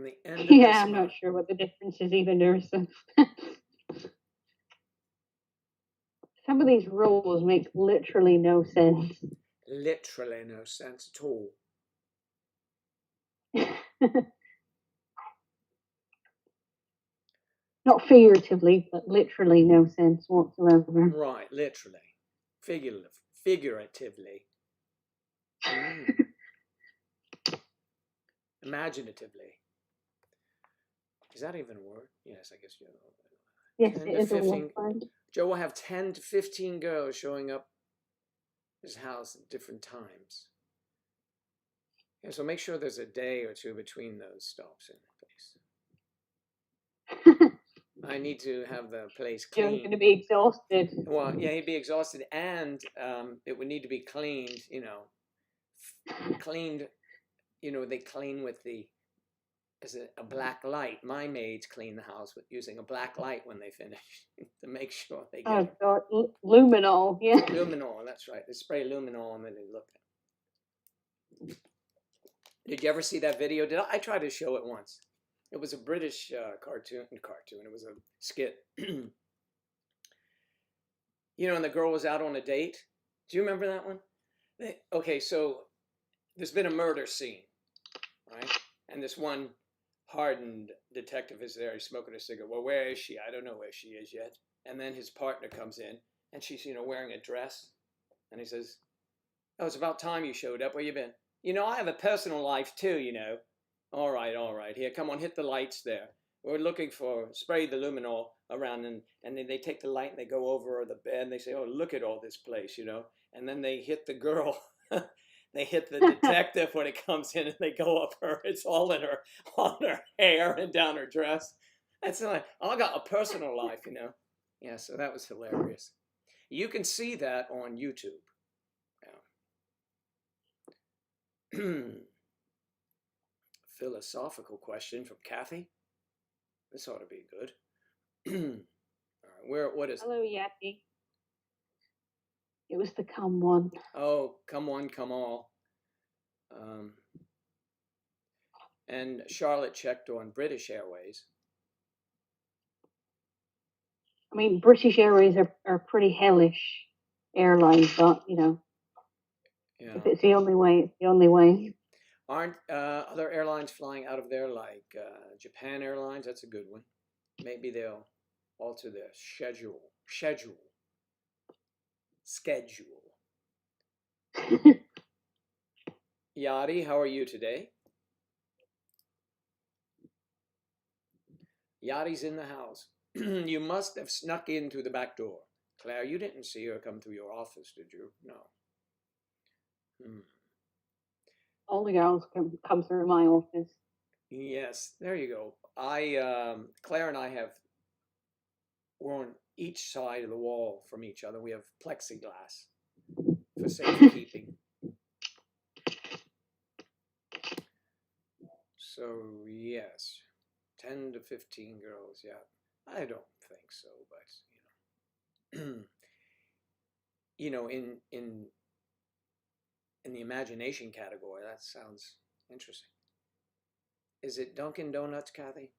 the end of yeah, I'm not sure what the difference is even, Nerissa. Some of these rules make literally no sense. Literally no sense at all. Not figuratively, but literally no sense whatsoever. Right, literally. Figuratively. Mm. Imaginatively. Is that even a word? Yes, I guess you know. Yes, 10 it to is a 15. word. Joe will have 10 to 15 girls showing up his house at different times. Yeah, so make sure there's a day or two between those stops in place. I need to have the place Joe's clean. going to be exhausted. Well, yeah, he'd be exhausted, and it would need to be cleaned. Cleaned. They clean with a black light. My maids clean the house using a black light when they finish to make sure they get Oh God, luminol, yeah. luminol. That's right. They spray luminol and then they look. Did you ever see that video? I tried to show it once? It was a British cartoon. It was a skit. And the girl was out on a date. Do you remember that one? Okay, so there's been a murder scene, right? And this one hardened detective is there. He's smoking a cigarette. Well, where is she? I don't know where she is yet. And then his partner comes in, and she's wearing a dress, and he says, "Oh, it's about time you showed up. Where you been? I have a personal life too. All right, all right. Here, come on, hit the lights there. We're looking for spray the luminol around, and then they take the light and they go over the bed and they say, "Oh, look at all this place," And then they hit the girl. They hit the detective when it comes in, and they go up her. It's all on her hair and down her dress. That's like, I got a personal life. Yeah, so that was hilarious. You can see that on YouTube. Yeah. Philosophical question from Kathy. This ought to be good. All right, what is it? Hello, Yaki. It was the come one. Oh, come on, come all. And Charlotte checked on British Airways. I mean, British Airways are pretty hellish airlines, but Yeah. if it's the only way, it's the only way. Aren't other airlines flying out of there like Japan Airlines? That's a good one. Maybe they'll alter their schedule. Yadi, how are you today? Yadi's in the house. You must have snuck in through the back door. Claire, you didn't see her come through your office, did you? No. All the girls come through my office. Yes, there you go. Claire and I we're on each side of the wall from each other. We have plexiglass for safekeeping. So yes, 10 to 15 girls. Yeah, I don't think so, but in the imagination category, that sounds interesting. Is it Dunkin' Donuts, Kathy?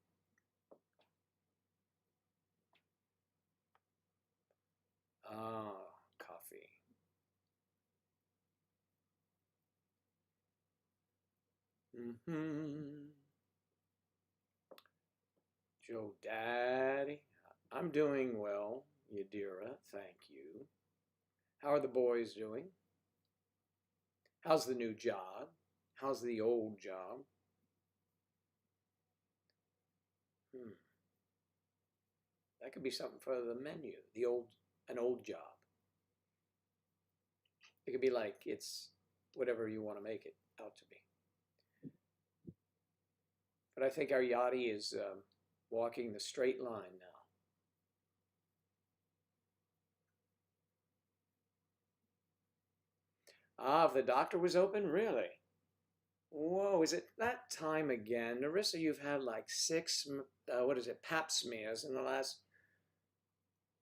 Ah, coffee. Joe Daddy, I'm doing well, Yadira, thank you. How are the boys doing? How's the new job? How's the old job? That could be something for the menu. An old job. It could be like it's whatever you want to make it out to be. But I think our Yachty is walking the straight line now. Ah, the doctor was open? Really? Whoa, is it that time again? Narissa, you've had like 6, pap smears in the last,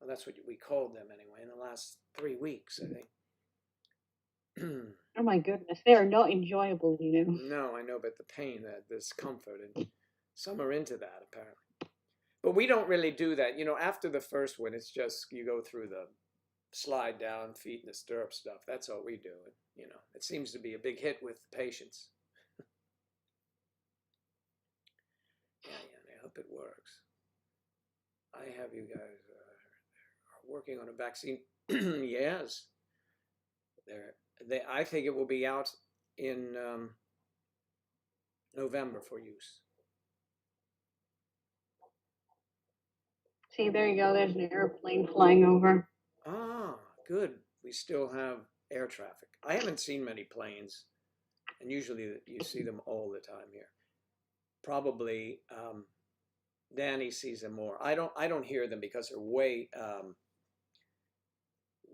well, that's what we called them anyway, in the last 3 weeks, I think. Oh my goodness, they are not enjoyable, No, I know, but the pain, the discomfort, and some are into that apparently. But we don't really do that. After the first one, it's just you go through the slide down, feet in the stirrup stuff. That's all we do. It seems to be a big hit with the patients. I hope it works. I have you guys are working on a vaccine. Yes, I think it will be out in November for use. See, there you go. There's an airplane flying over. Ah, good. We still have air traffic. I haven't seen many planes, and usually you see them all the time here. Probably Danny sees them more. I don't hear them because they're way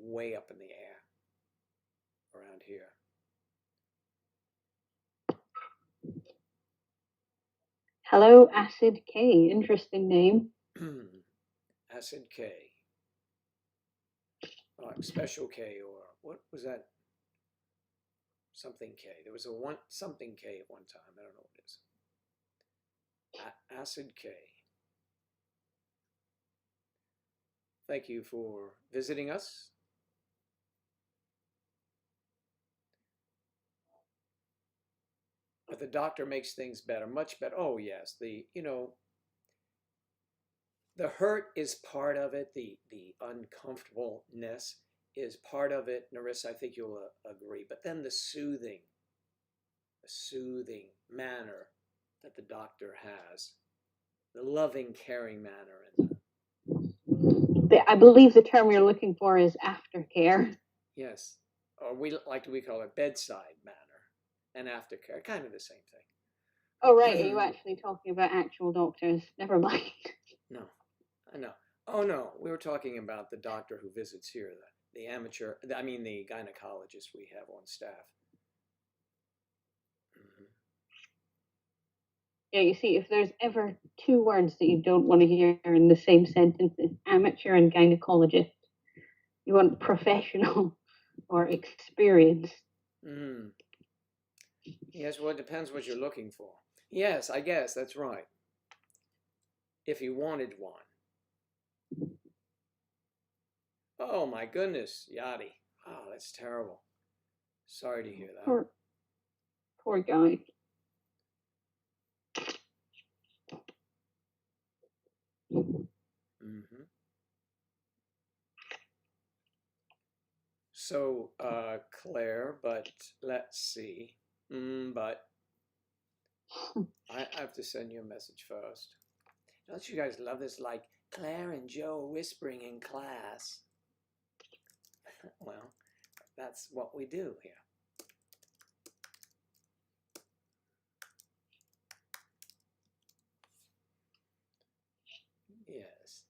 way up in the air around here. Hello, Acid K. Interesting name. Acid K. Special K, or what was that? Something K. There was a something K at one time. I don't know what it is. Acid K. Thank you for visiting us. But the doctor makes things better, much better. Oh yes, the hurt is part of it. The uncomfortableness is part of it. Narissa, I think you'll agree. But then the soothing manner that the doctor has, the loving, caring manner. I believe the term you're looking for is aftercare. Yes, or we call it bedside manner and aftercare, kind of the same thing. Oh right, are you actually talking about actual doctors? Never mind. No, I know. Oh no, we were talking about the doctor who visits here, the gynecologist we have on staff. Mm-hmm. Yeah, you see, if there's ever two words that you don't want to hear in the same sentence, it's amateur and gynecologist. You want professional or experienced. Mm. Yes, well, it depends what you're looking for. Yes, I guess that's right. If you wanted one. Oh my goodness, Yadi. Oh, that's terrible. Sorry to hear that. Poor guy. Mm-hmm. So, Claire, but let's see. But I have to send you a message first. Don't you guys love this? Like Claire and Joe whispering in class. Well, that's what we do here.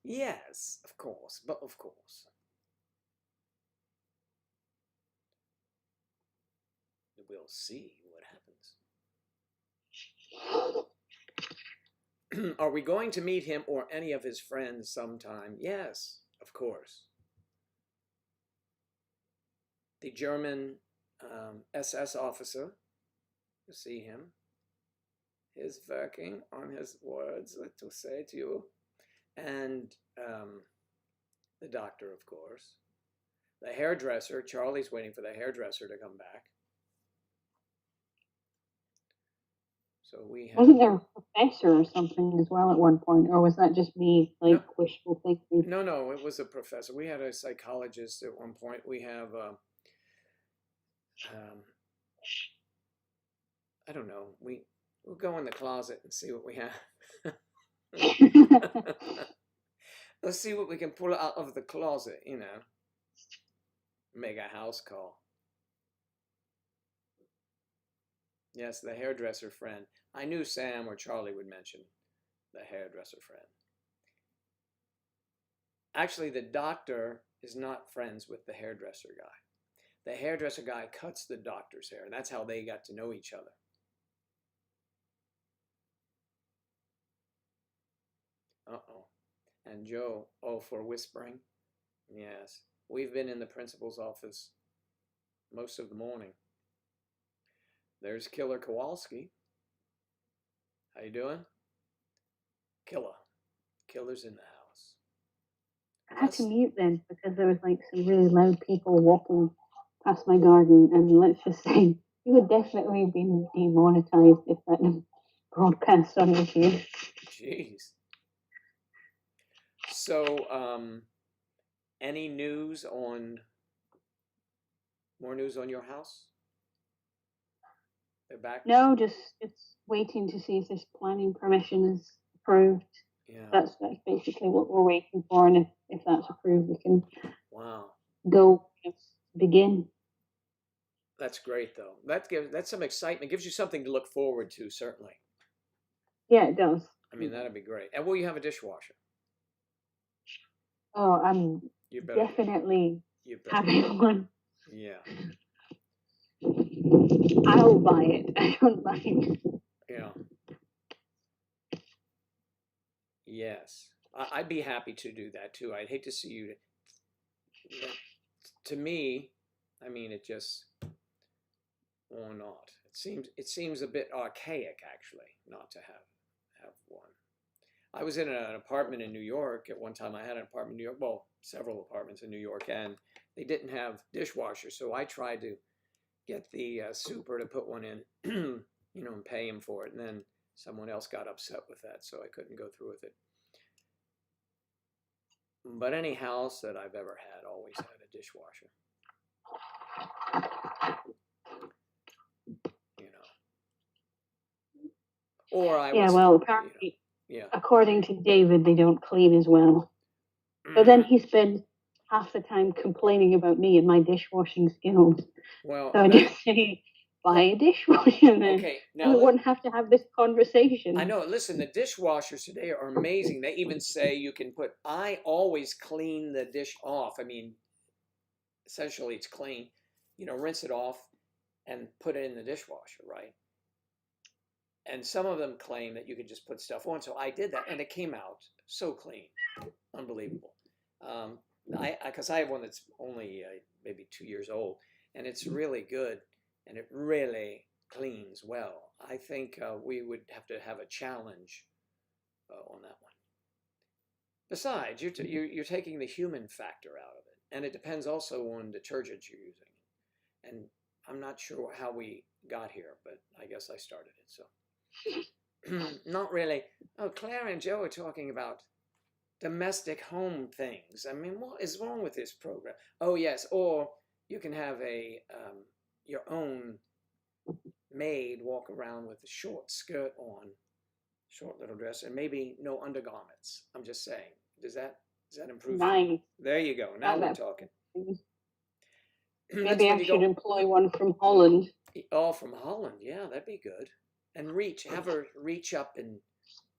Yes, of course, but of course. We'll see what happens. Are we going to meet him or any of his friends sometime? Yes, of course. The German SS officer, you see him, is working on his words to say to you. And the doctor, of course. The hairdresser, Charlie's waiting for the hairdresser to come back. So we have... Wasn't there a professor or something as well at one point, or was that just me, wishful thinking? No, it was a professor. We had a psychologist at one point. We have, I don't know. We'll go in the closet and see what we have. Let's see what we can pull out of the closet, Make a house call. Yes, the hairdresser friend. I knew Sam or Charlie would mention the hairdresser friend. Actually, the doctor is not friends with the hairdresser guy. The hairdresser guy cuts the doctor's hair, and that's how they got to know each other. Uh-oh. And Joe, for whispering. Yes, we've been in the principal's office most of the morning. There's Killer Kowalski. How you doing? Killer's in the house. I had to mute then because there was some really loud people walking past my garden, and let's just say you would definitely be demonetized if that broadcast on YouTube. Jeez. So, any more news on your house? They're back? No, just waiting to see if this planning permission is approved. Yeah. That's basically what we're waiting for, and if that's approved, we can Wow. go begin. That's great, though. That's some excitement. Gives you something to look forward to, certainly. Yeah, it does. I mean, that'd be great. And will you have a dishwasher? Oh, I'm You better. definitely You better. having one. Yeah. I'll buy it. I don't mind. Yeah. Yes. I'd be happy to do that too. I'd hate to see you. To me, I mean, it just or not. It seems a bit archaic, actually, not to have one. I was in an apartment in New York at one time. I had an apartment in New York, well, several apartments in New York, and they didn't have dishwashers. So I tried to get the super to put one in, and pay him for it. And then someone else got upset with that, so I couldn't go through with it. But any house that I've ever had always had a dishwasher. Or I Yeah, was, well, apparently, yeah. according to David, they don't clean as well. But then he spends half the time complaining about me and my dishwashing skills. Well, so I just say, buy a dishwasher then. Okay, now we wouldn't have to have this conversation. I know. Listen, the dishwashers today are amazing. They even say you can I always clean the dish off. I mean, essentially it's clean. Rinse it off and put it in the dishwasher, right? And some of them claim that you could just put stuff on. So I did that, and it came out so clean, unbelievable. Because I have one that's only maybe 2 years old, and it's really good, and it really cleans well. I think we would have to have a challenge on that one. Besides, you're taking the human factor out of it, and it depends also on detergents you're using. And I'm not sure how we got here, but I guess I started it. So, not really. Oh, Claire and Joe are talking about domestic home things. I mean, what is wrong with this program? Oh, yes. Or you can have your own maid walk around with a short skirt on, short little dress, and maybe no undergarments. I'm just saying. Does that improve? Nice. There you go. Now we're talking. Maybe I should employ one from Holland. Oh, from Holland. Yeah, that'd be good. And have her reach up and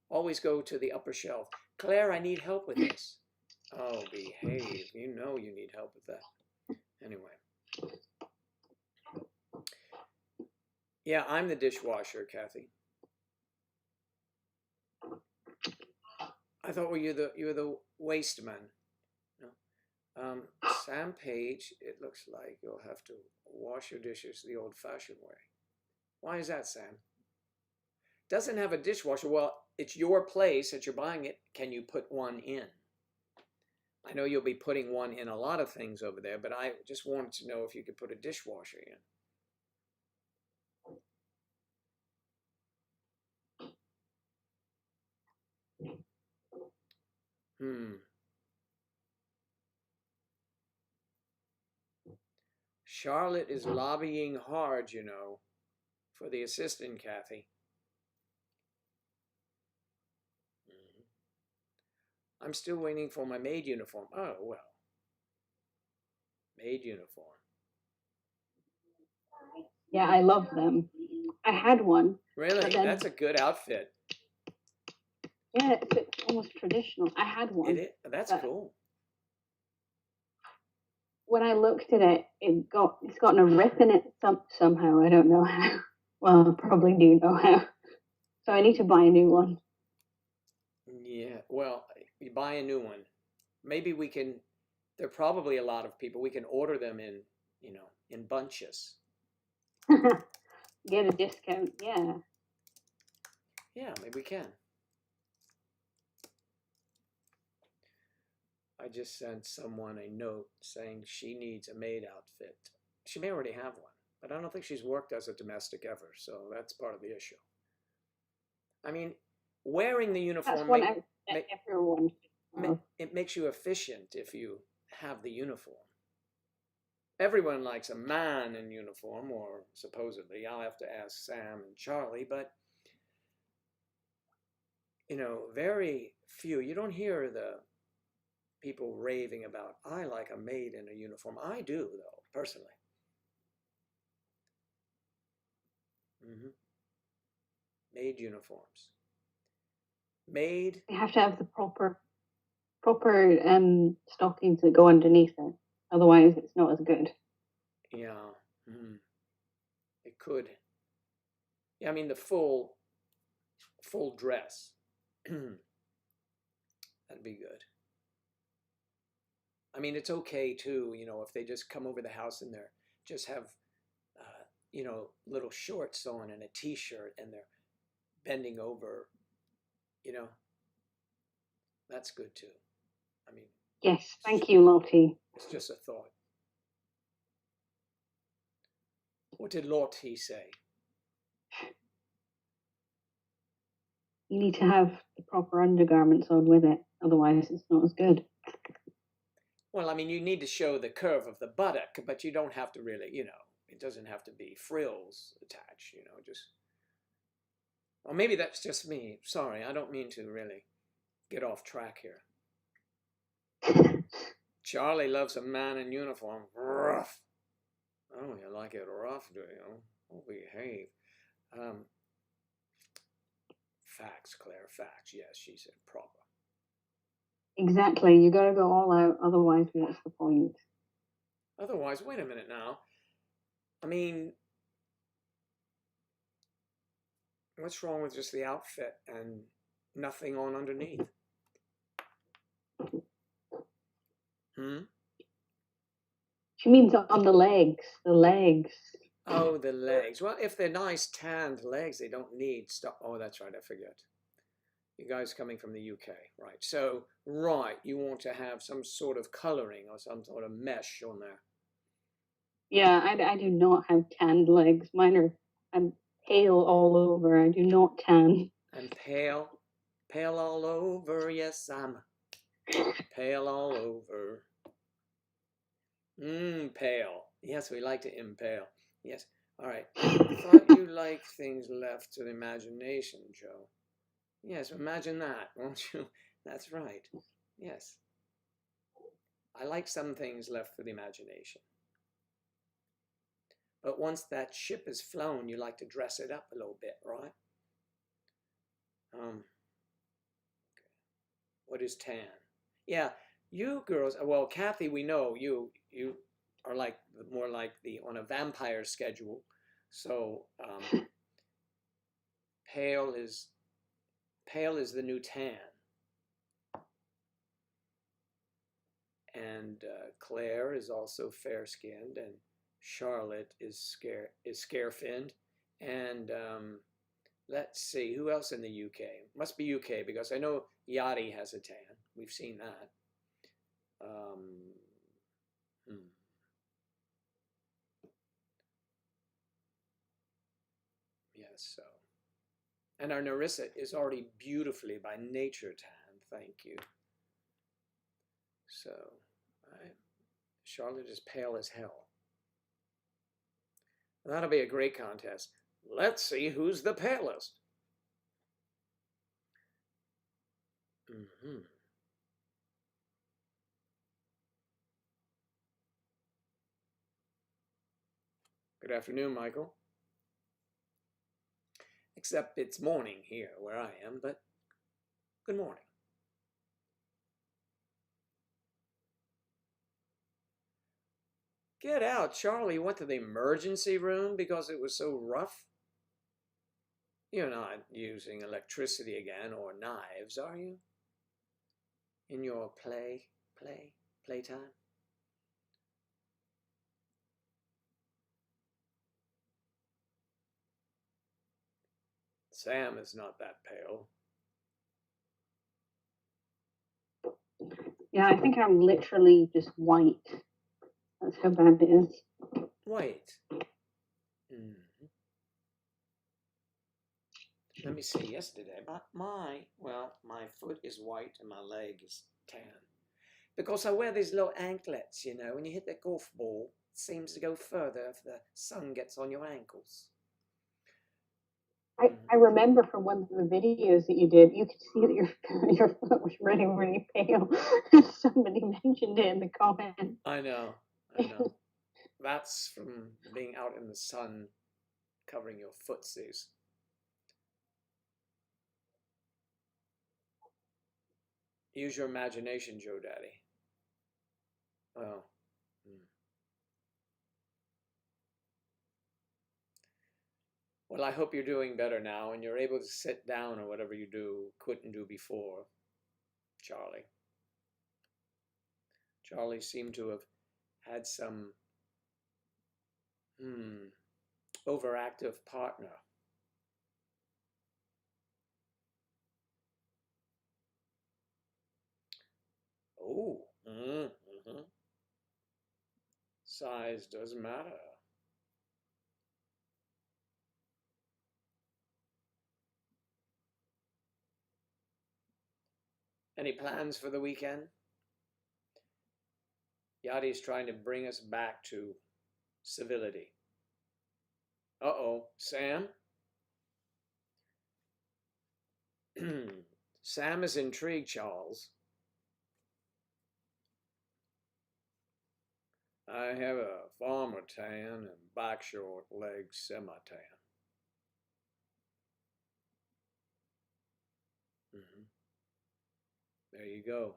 always go to the upper shelf. Claire, I need help with this. Oh, behave. You know you need help with that. Anyway. Yeah, I'm the dishwasher, Kathy. I thought you were the waste man. No. Sam Page, it looks like you'll have to wash your dishes the old-fashioned way. Why is that, Sam? Doesn't have a dishwasher. Well, it's your place that you're buying it. Can you put one in? I know you'll be putting one in a lot of things over there, but I just wanted to know if you could put a dishwasher in. Charlotte is lobbying hard, for the assistant, Kathy. I'm still waiting for my maid uniform. Oh, well. Maid uniform. Yeah, I love them. I had one. Really? That's a good outfit. Yeah, it's almost traditional. I had one. That's cool. When I looked at it, it's gotten a rip in it somehow. I don't know how. Well, I probably do know how. So I need to buy a new one. Yeah, well, you buy a new one. Maybe we can, there are probably a lot of people, we can order them in bunches. Get a discount, yeah. Yeah, maybe we can. I just sent someone a note saying she needs a maid outfit. She may already have one, but I don't think she's worked as a domestic ever, so that's part of the issue. I mean, wearing the That's uniform one outfit make, everyone should have. it makes you efficient if you have the uniform. Everyone likes a man in uniform, or supposedly. I'll have to ask Sam and Charlie, but very few. You don't hear the people raving about, I like a maid in a uniform. I do, though, personally. Maid uniforms. Maid. They have to have the proper stockings that go underneath it. Otherwise, it's not as good. Yeah. It could. Yeah, I mean the full dress. That'd be good. I mean, it's okay too, if they just come over the house and they're just have, little shorts on and a t-shirt and they're bending over, that's good too. I mean. Yes, thank you, Lottie. It's just a thought. What did Lottie say? You need to have the proper undergarments on with it, otherwise it's not as good. Well, I mean, you need to show the curve of the buttock, but you don't have to really, it doesn't have to be frills attached, just. Or maybe that's just me. Sorry, I don't mean to really get off track here. Charlie loves a man in uniform. Rough. Oh, you like it rough, do you? Oh, behave. Facts, Claire, facts. Yes, she said proper. Exactly. You got to go all out. Otherwise, what's the point? Otherwise, wait a minute now. I mean, what's wrong with just the outfit and nothing on underneath? She means on the legs. The legs. Oh, the legs. Well, if they're nice tanned legs, they don't need stuff. Oh, that's right. I forget. You guys coming from the UK, right? So, right, you want to have some sort of coloring or some sort of mesh on there. Yeah, I do not have tanned legs. I'm pale all over. I do not tan. I'm pale all over. Yes, I'm pale all over. Pale. Yes, we like to impale. Yes. All right. I thought you liked things left to the imagination, Joe. Yes, imagine that, won't you? That's right. Yes. I like some things left for the imagination. But once that ship is flown, you like to dress it up a little bit, right? What is tan? Yeah, you girls, well, Kathy, we know you are like more like on a vampire schedule. So pale is the new tan. And Claire is also fair-skinned, and Charlotte is scare-finned, and let's see, who else in the UK? Must be UK, because I know Yachty has a tan. We've seen that. Yes, so. And our Narissa is already beautifully by nature tan. Thank you. So, Charlotte is pale as hell. That'll be a great contest. Let's see who's the palest. Good afternoon, Michael. Except it's morning here where I am, but good morning. Get out, Charlie. You went to the emergency room because it was so rough? You're not using electricity again or knives, are you? In your playtime? Sam is not that pale. Yeah, I think I'm literally just white. That's how bad it is. White. Let me see. Yesterday, my foot is white and my leg is tan because I wear these little anklets. You know, when you hit the golf ball, it seems to go further if the sun gets on your ankles. I remember from one of the videos that you did, you could see that your foot was really, really pale. Somebody mentioned it in the comments. I know. That's from being out in the sun, covering your footsies. Use your imagination, Joe Daddy. Well, Well, I hope you're doing better now and you're able to sit down or whatever you couldn't do before, Charlie. Charlie seemed to have had some overactive partner. Oh, size does matter. Any plans for the weekend? Yadi's trying to bring us back to civility. Uh-oh, Sam? Sam is intrigued, Charles. I have a farmer tan and back short leg semi-tan. There you go.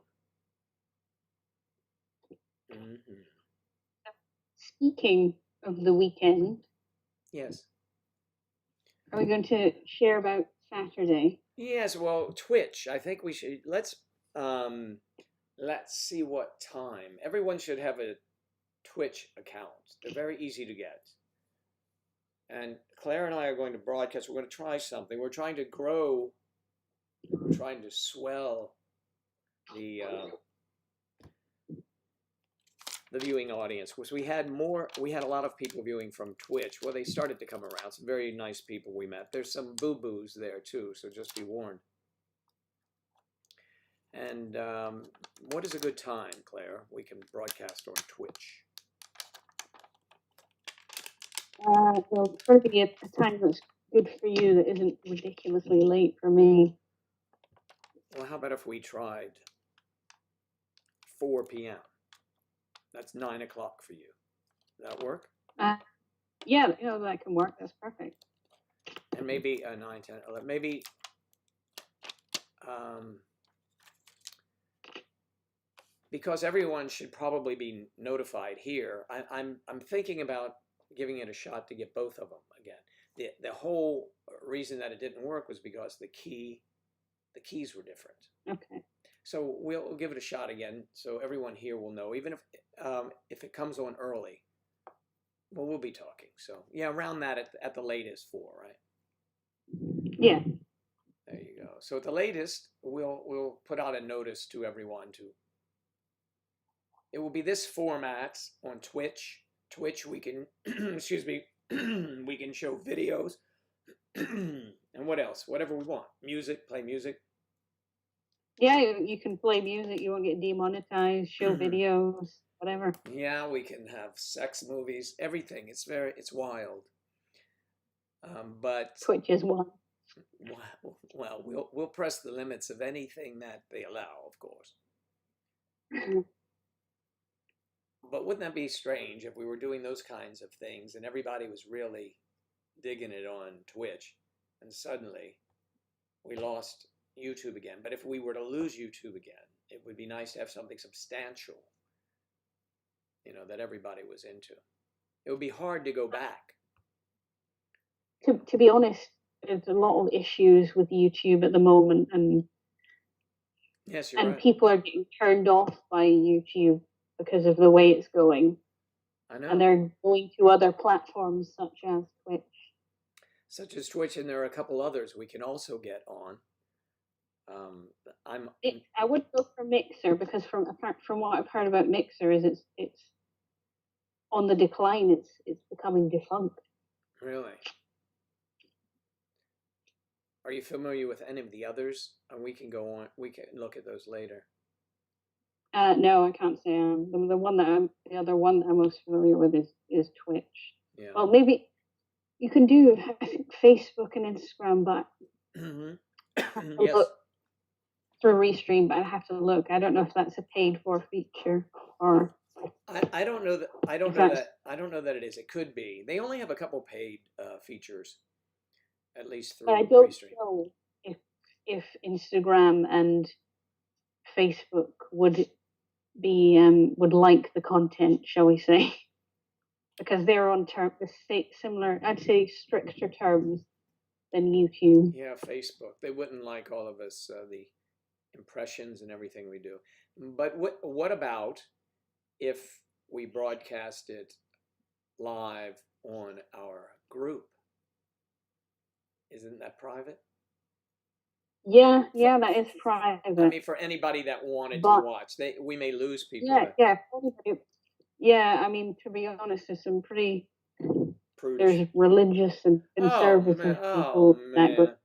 Speaking of the weekend, Yes. are we going to share about Saturday? Yes. Well, Twitch. I think we should let's see what time. Everyone should have a Twitch account. They're very easy to get. And Claire and I are going to broadcast. We're going to try something. We're trying to grow. We're trying to swell the viewing audience, because we had a lot of people viewing from Twitch. Well, they started to come around. Some very nice people we met. There's some boo-boos there too, so just be warned. And what is a good time, Claire? We can broadcast on Twitch. Well, probably a time that's good for you that isn't ridiculously late for me. Well, how about if we tried 4 p.m.? That's 9 o'clock for you. Does that work? Yeah, that can work. That's perfect. And maybe 9, 10, 11, maybe because everyone should probably be notified here. I'm thinking about giving it a shot to get both of them again. The whole reason that it didn't work was because the keys were different. Okay. So we'll give it a shot again, so everyone here will know. Even if it comes on early, well, we'll be talking. So yeah, around that at the latest 4, right? Yeah. There you go. So at the latest, we'll put out a notice to everyone to. It will be this format on Twitch. Twitch, we can excuse me, we can show videos and what else? Whatever we want. Music, play music. Yeah, you can play music. You won't get demonetized. Show videos, whatever. Yeah, we can have sex movies, everything. It's wild. But Twitch is one. Well, we'll press the limits of anything that they allow, of course. But wouldn't that be strange if we were doing those kinds of things and everybody was really digging it on Twitch, and suddenly we lost YouTube again? But if we were to lose YouTube again, it would be nice to have something substantial, that everybody was into. It would be hard to go back. To be honest, there's a lot of issues with YouTube at the moment, and yes, you're right. People are getting turned off by YouTube because of the way it's going. I know. And they're going to other platforms such as Twitch. And there are a couple others we can also get on. I would go for Mixer, because from what I've heard about Mixer is it's on the decline. It's becoming defunct. Really? Are you familiar with any of the others? And we can go on. We can look at those later. No, I can't say the other one that I'm most familiar with is Twitch. Yeah. Well, maybe you can do, I think, Facebook and Instagram, but Yes. look through Restream, but I have to look. I don't know if that's a paid for feature or. I don't know that. I don't know that. I don't know that it is. It could be. They only have a couple paid features, at least through But I don't Restream. know if Instagram and Facebook would like the content, shall we say, because they're on similar, I'd say, stricter terms than YouTube. Yeah, Facebook. They wouldn't like all of us the impressions and everything we do. But what about if we broadcast it live on our group? Isn't that private? Yeah, that is private. I mean, for anody that wanted to watch, we may lose people. Yeah. I mean, to be honest, there's some pretty there's religious and conservative people. Man.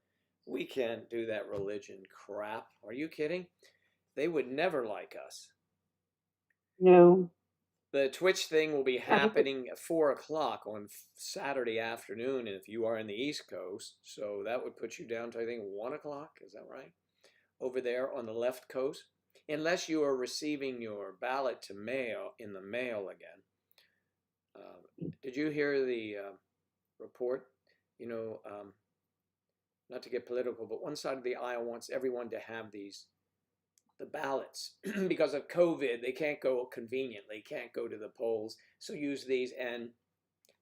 We can't do that religion crap. Are you kidding? They would never like us. No. The Twitch thing will be happening at 4:00 on Saturday afternoon, if you are in the East Coast. So that would put you down to, I think, 1:00. Is that right? Over there on the left coast, unless you are receiving your ballot in the mail again. Did you hear the report? You know, not to get political, but one side of the aisle wants everyone to have the ballots because of COVID. They can't go conveniently, can't go to the polls, so use these. And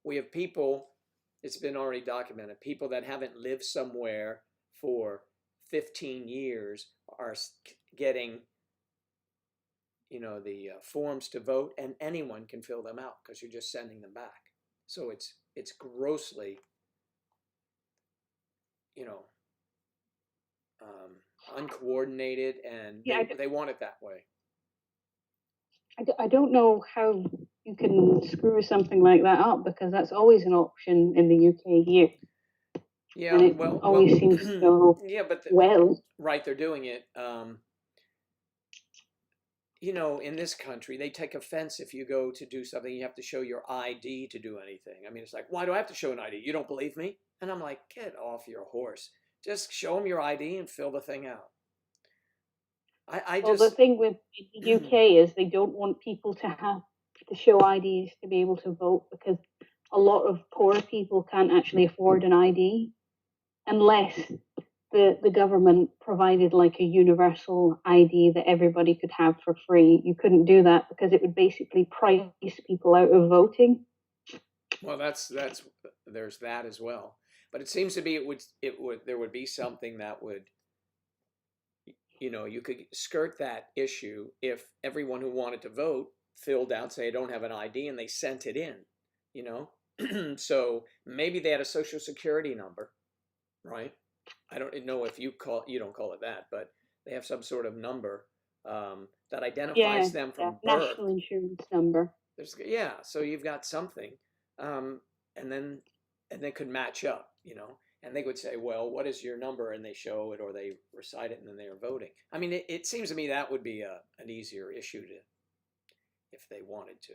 we have people, it's been already documented, people that haven't lived somewhere for 15 years are getting, the forms to vote, and anyone can fill them out because you're just sending them back. So it's grossly, uncoordinated, and they want it that way. I don't know how you can screw something like that up, because that's always an option in the UK here. Yeah, and it always seems to go right. They're doing it. In this country, they take offense if you go to do something, you have to show your ID to do anything. I mean, it's like, why do I have to show an ID? You don't believe me? And I'm like, get off your horse. Just show them your ID and fill the thing out. The thing with the UK is they don't want people to have to show IDs to be able to vote, because a lot of poor people can't actually afford an ID unless the government provided like a universal ID that everybody could have for free. You couldn't do that because it would basically price people out of voting. Well, there's that as well. But it seems to be there would be something that would, you could skirt that issue if everyone who wanted to vote filled out, say, I don't have an ID, and they sent it in, So maybe they had a social security number, right? I don't know if you don't call it that, but they have some sort of number that identifies them from birth. National insurance number. So you've got something, and then they could match up, and they would say, well, what is your number? And they show it, or they recite it, and then they are voting. I mean, it seems to me that would be an easier issue if they wanted to.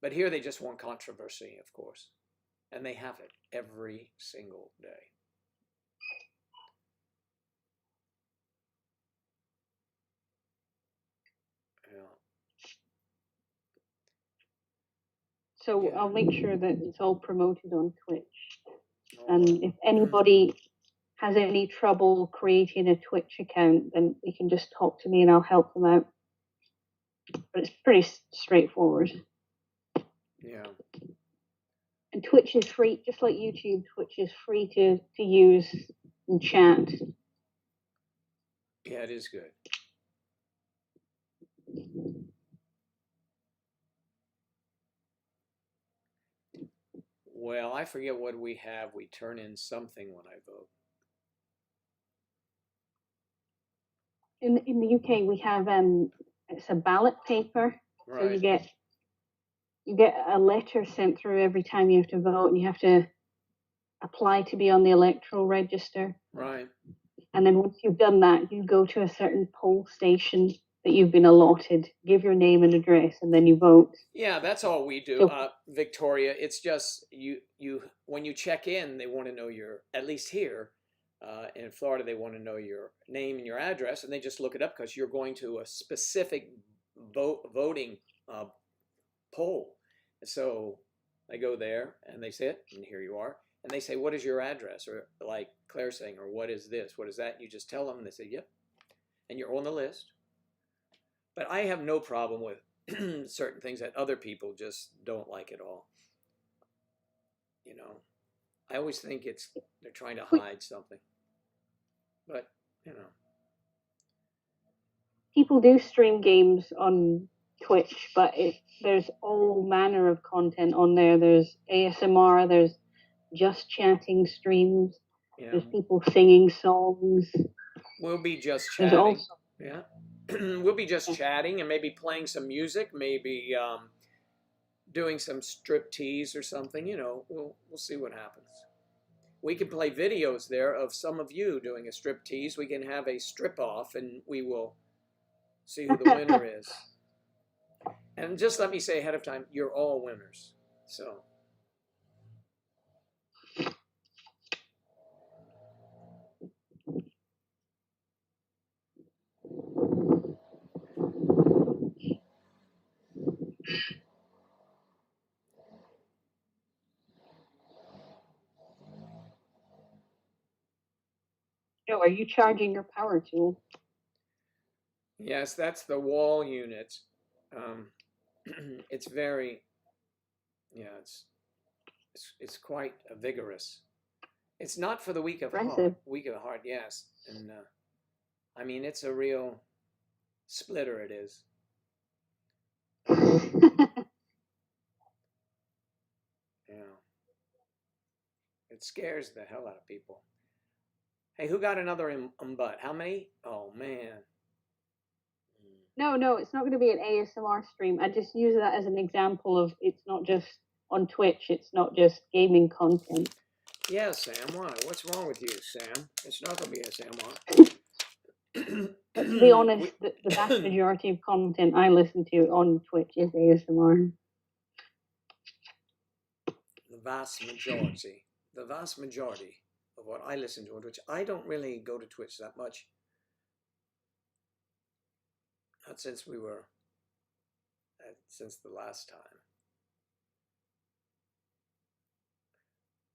But here they just want controversy, of course. And they have it every single day. Yeah. So I'll make sure that it's all promoted on Twitch. And if anybody has any trouble creating a Twitch account, then they can just talk to me and I'll help them out. But it's pretty straightforward. Yeah. And Twitch is free, just like YouTube. Twitch is free to use and chat. Yeah, it is good. Well, I forget what we have. We turn in something when I vote. In the UK, we have it's a ballot paper. Right. So you get a letter sent through every time you have to vote, and you have to apply to be on the electoral register. Right. And then once you've done that, you go to a certain poll station that you've been allotted, give your name and address, and then you vote. Yeah, that's all we do, So, Victoria. It's just you when you check in, they want to know your, at least here in Florida, they want to know your name and your address, and they just look it up because you're going to a specific voting uh, poll. So I go there and they say it, and here you are. And they say, "What is your address?" Or like Claire's saying, or "What is this? What is that?" And you just tell them, and they say, "Yep," and you're on the list. But I have no problem with certain things that other people just don't like at all. You know, I always think it's they're trying to hide something. But you know, people do stream games on Twitch, but there's all manner of content on there. There's ASMR, there's just chatting streams, yeah, there's people singing songs. we'll be just There's chatting. also Yeah, we'll be just chatting and maybe playing some music, maybe doing some strip tease or something. You know, we'll see what happens. We can play videos there of some of you doing a strip tease. We can have a strip off, and we will see who the winner is. And just let me say ahead of time, you're all winners. So are you charging your power tool? yes, that's the wall unit. It's very, yeah, it's quite vigorous. It's not for the weak of heart. Impressive. Weak of heart, yes. And I mean, it's a real splitter. It is. Yeah. It scares the hell out of people. Hey, who got another butt? How many? Oh man. No, it's not going to be an ASMR stream. I just use that as an example of it's not just on Twitch, it's not just gaming content. Yeah, Sam. Why? What's wrong with you, Sam? It's not going to be ASMR. But to be honest, the vast majority of content I listen to on Twitch is ASMR. The vast majority of what I listen to on Twitch. I don't really go to Twitch that much. Not since we were, since the last time.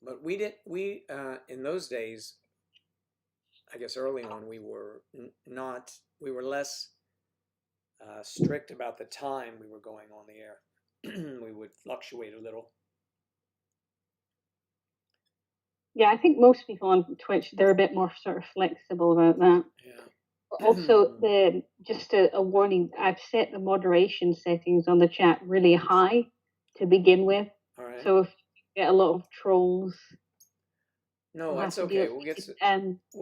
But we in those days, I guess early on, we were we were less strict about the time we were going on the air. We would fluctuate a little. Yeah, I think most people on Twitch, they're a bit more sort of flexible about that. Yeah. But also, just a warning, I've set the moderation settings on the chat really high to begin with. All right. So if you get a lot of trolls, no, that's okay. We'll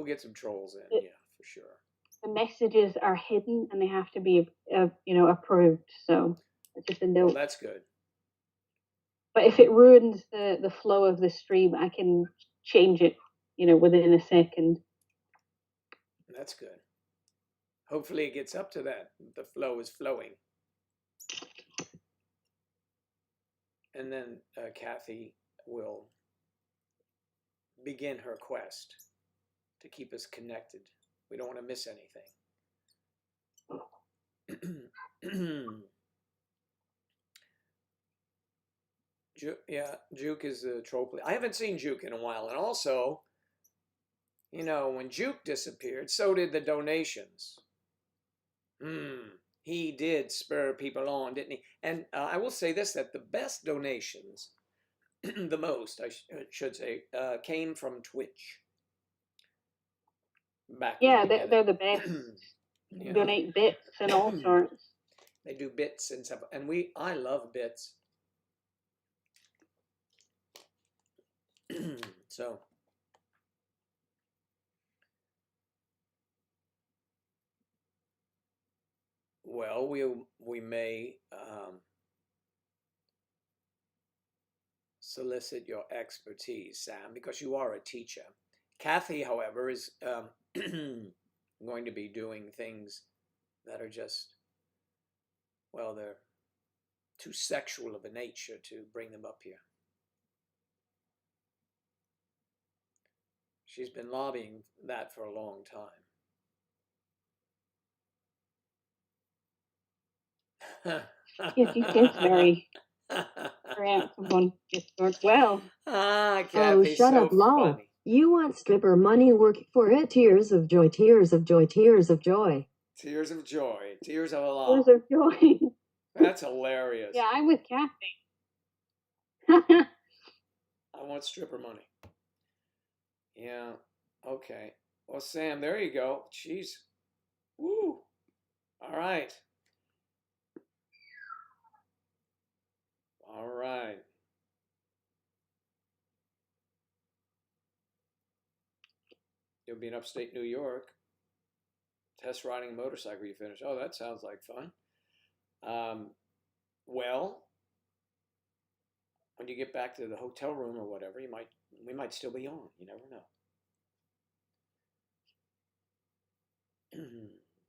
get some trolls in, yeah, for sure. The messages are hidden and they have to be, approved. So it's just a note. Well, that's good. But if it ruins the flow of the stream, I can change it, within a second. That's good. Hopefully it gets up to that. The flow is flowing. And then Kathy will begin her quest to keep us connected. We don't want to miss anything. Yeah, Juke is a troll player. I haven't seen Juke in a while. And also, when Juke disappeared, so did the donations. He did spur people on, didn't he? And I will say this, that the best donations, the most, I should say, came from Twitch. They're the best. Yeah. Donate bits and all sorts. They do bits and stuff. And I love bits. So. Well, we may solicit your expertise, Sam, because you are a teacher. Kathy, however, is going to be doing things that are just, well, they're too sexual of a nature to bring them up here. She's been lobbying that for a long time. Yes, he is very, very active on Discord. Well, Ah, Oh, Kathy's shut so up, lol. funny. You want stripper money, work for it. Tears of joy, tears of joy, tears of joy. Tears of joy, tears of tears alarm. of joy. That's hilarious. Yeah, I'm with Kathy. I want stripper money. Yeah. Okay. Well, Sam, there you go. Jeez. Woo. All right. All right. You'll be in upstate New York. Test riding a motorcycle you finish. Oh, that sounds like fun. Well, when you get back to the hotel room or whatever, we might still be on. You never know.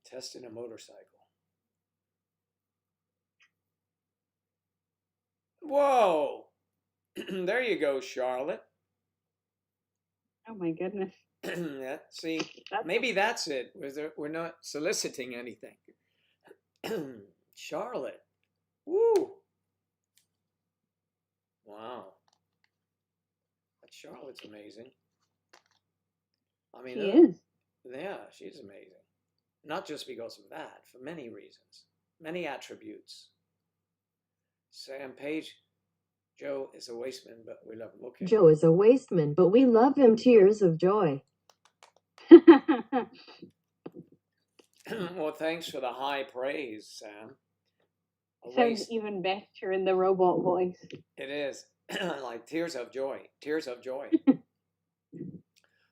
Testing a motorcycle. Whoa! There you go, Charlotte. Oh my goodness. Yeah, see, That's maybe that's it. We're not soliciting anything. Charlotte. Woo! Wow. That Charlotte's amazing. I mean, she is. yeah, she's amazing. Not just because of that, for many reasons, many attributes. Sam Page, Joe is a wasteman, but we love him. Okay. Joe is a wasteman, but we love him. Tears of joy. Well, thanks for the high praise, Sam. A Sounds waste. even better in the robot voice. It is like tears of joy, tears of joy.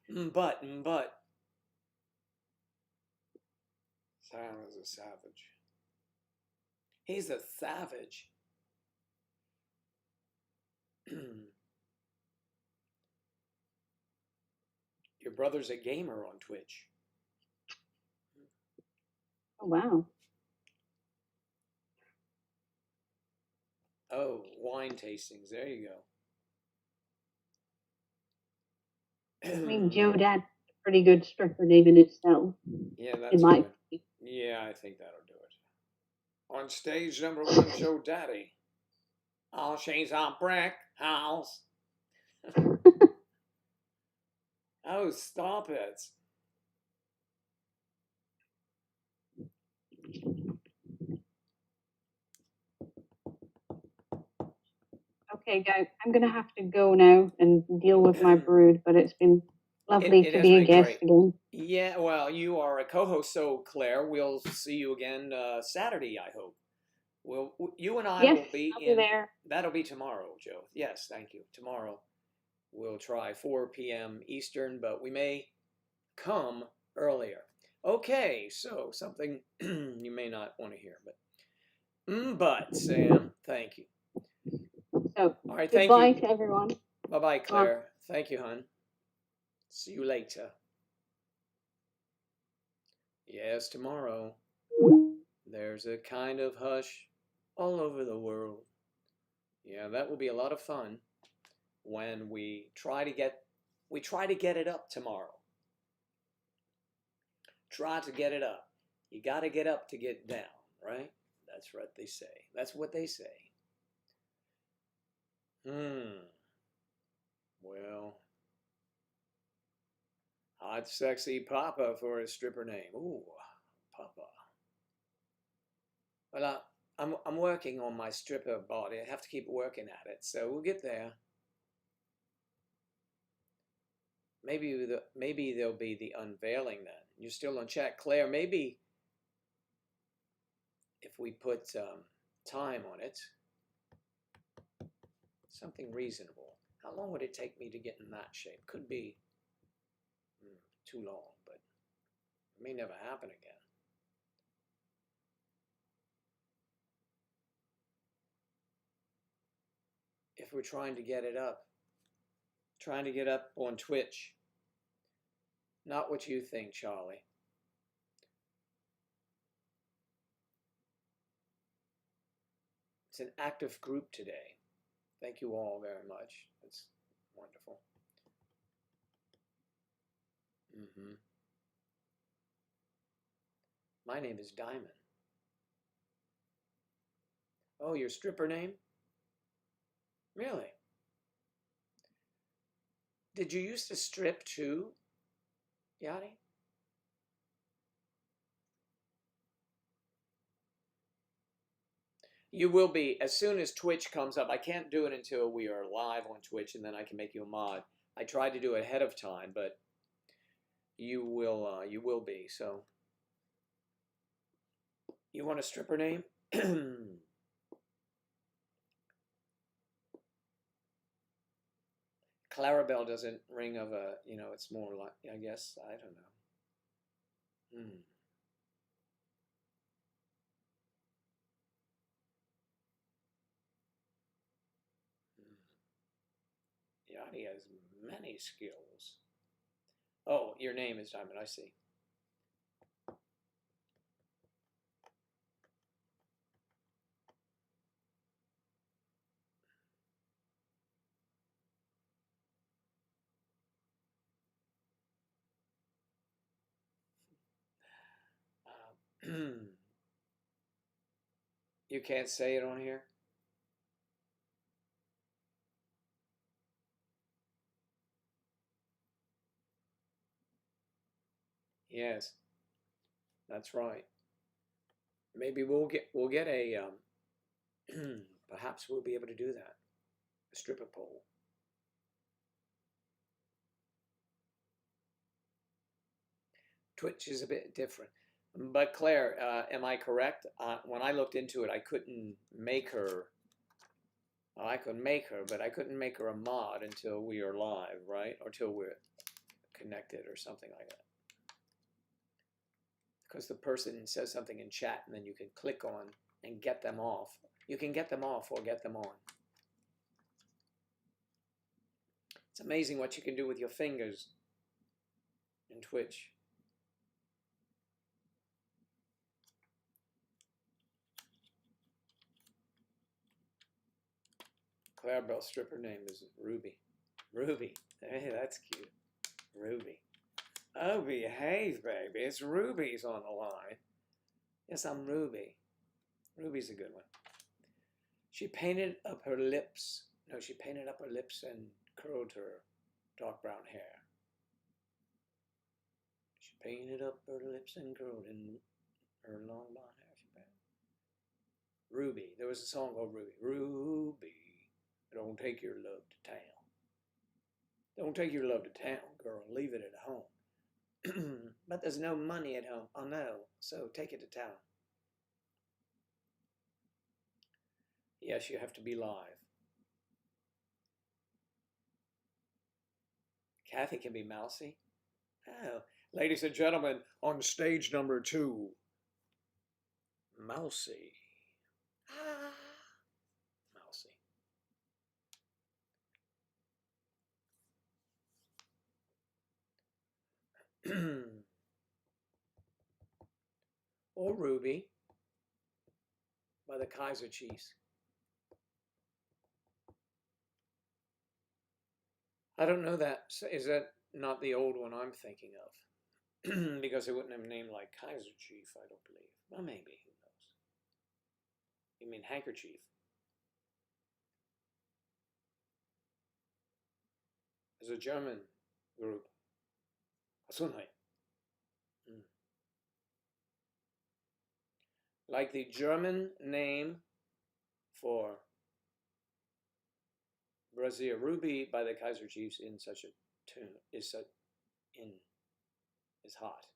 But Sam is a savage. He's a savage. Your brother's a gamer on Twitch. Oh wow. Oh, wine tastings. There you go. I mean, Joe Dad's a pretty good stripper name in itself. Yeah, that's in my good. Yeah, I think that'll do it. On stage number one, Joe Daddy. All she's a brick house. Oh, stop it. Okay, guys, I'm gonna have to go now and deal with my brood, but it's been lovely It to has be a been guest great. again. Yeah, well, you are a co-host, so Claire, we'll see you again Saturday, I hope. You and I Yes, will be I'll in. be there. That'll be tomorrow, Joe. Yes, thank you. Tomorrow, we'll try 4 p.m. Eastern, but we may come earlier. Okay, so something you may not want to hear, but Sam, thank you. So, All right, thank goodbye you. to everyone. Bye bye, Claire. Thank you, hon. See you later. Yes, tomorrow. There's a kind of hush all over the world. Yeah, that will be a lot of fun when we try to get it up tomorrow. Try to get it up. You got to get up to get down, right? That's what they say. That's what they say. Well, hot, sexy Papa for a stripper name. Ooh, Papa. Well, I'm working on my stripper body. I have to keep working at it, so we'll get there. Maybe there'll be the unveiling then. You're still on chat, Claire. Maybe if we put time on it, something reasonable. How long would it take me to get in that shape? Could be too long, but it may never happen again. If we're trying to get it up. Trying to get up on Twitch. Not what you think, Charlie. It's an active group today. Thank you all very much. That's wonderful. My name is Diamond. Oh, your stripper name? Really? Did you used to strip too, Yachty? You will be as soon as Twitch comes up. I can't do it until we are live on Twitch, and then I can make you a mod. I tried to do it ahead of time, but you will be. So, you want a stripper name? Clarabelle doesn't ring of a, it's more like, I guess, I don't know. Yachty has many skills. Oh, your name is Diamond, I see. You can't say it on here? Yes, that's right. Maybe we'll get a perhaps we'll be able to do that. A stripper pole. Twitch is a bit different. But Claire, am I correct? When I looked into it, I couldn't make her. Well, I could make her, but I couldn't make her a mod until we are live, right? Or till we're connected or something like that. Because the person says something in chat, and then you can click on and get them off. You can get them off or get them on. It's amazing what you can do with your fingers in Twitch. Clarabelle's stripper name is Ruby. Ruby. Hey, that's cute. Ruby. Oh, behave, baby. It's Ruby's on the line. Yes, I'm Ruby. Ruby's a good one. She painted up her lips. No, she painted up her lips and curled her dark brown hair. She painted up her lips and curled in her long blonde hair. She painted. Ruby. There was a song called Ruby. Ruby. Don't take your love to town. Don't take your love to town, girl. Leave it at home. But there's no money at home. Oh, no. So take it to town. Yes, you have to be live. Kathy can be mousy. Oh, ladies and gentlemen, on stage number 2, Mousy. Ah, Mousy. Or Ruby by the Kaiser Chiefs. I don't know that. Is that not the old one I'm thinking of? Because it wouldn't have named like Kaiser Chief, I don't believe. Well, maybe. Who knows? You mean handkerchief? It's a German group. Gesundheit. Like the German name for Brazil, Ruby by the Kaiser Chiefs in such a tune is hot.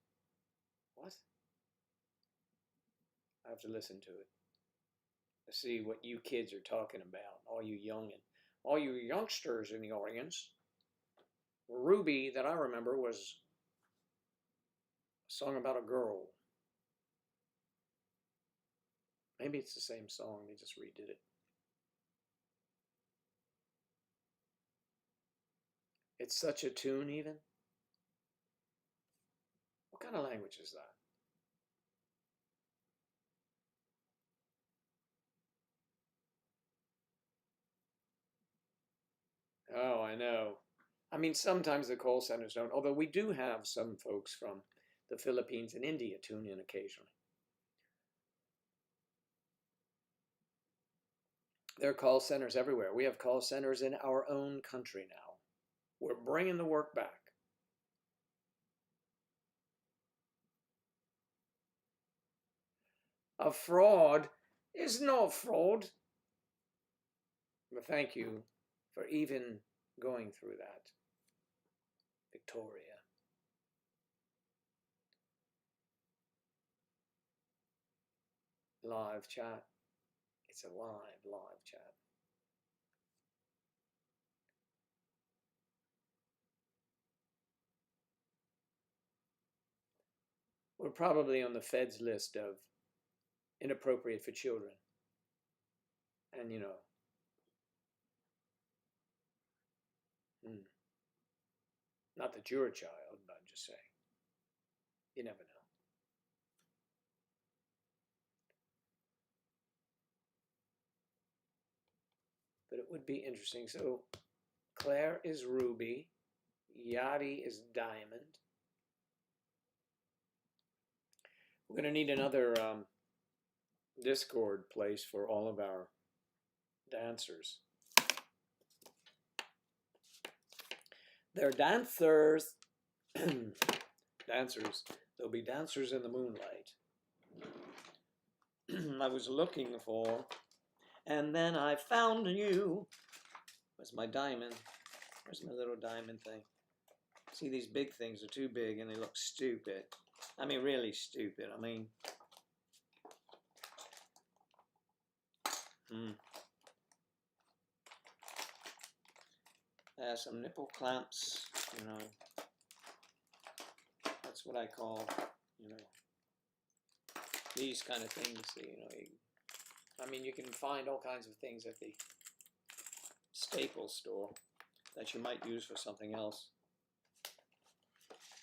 What? I have to listen to it to see what you kids are talking about. All you youngsters in the audience. Ruby, that I remember, was a song about a girl. Maybe it's the same song, they just redid it. It's such a tune, even. What kind of language is that? Oh, I know. I mean, sometimes the call centers don't, although we do have some folks from the Philippines and India tune in occasionally. There are call centers everywhere. We have call centers in our own country now. We're bringing the work back. A fraud is no fraud. But thank you for even going through that, Victoria. Live chat. It's a live chat. We're probably on the Fed's list of inappropriate for children. And you know, not that you're a child, but I'm just saying, you never know. But it would be interesting. So Claire is ruby, Yachty is diamond. We're going to need another Discord place for all of our dancers. They're dancers. Dancers. There'll be dancers in the moonlight. I was looking for, and then I found you. Where's my diamond? Where's my little diamond thing? See, these big things are too big and they look stupid. I mean, really stupid. I mean, some nipple clamps, you know. That's what I call, you know, these kind of things. You know, I mean, you can find all kinds of things at the Staples store that you might use for something else.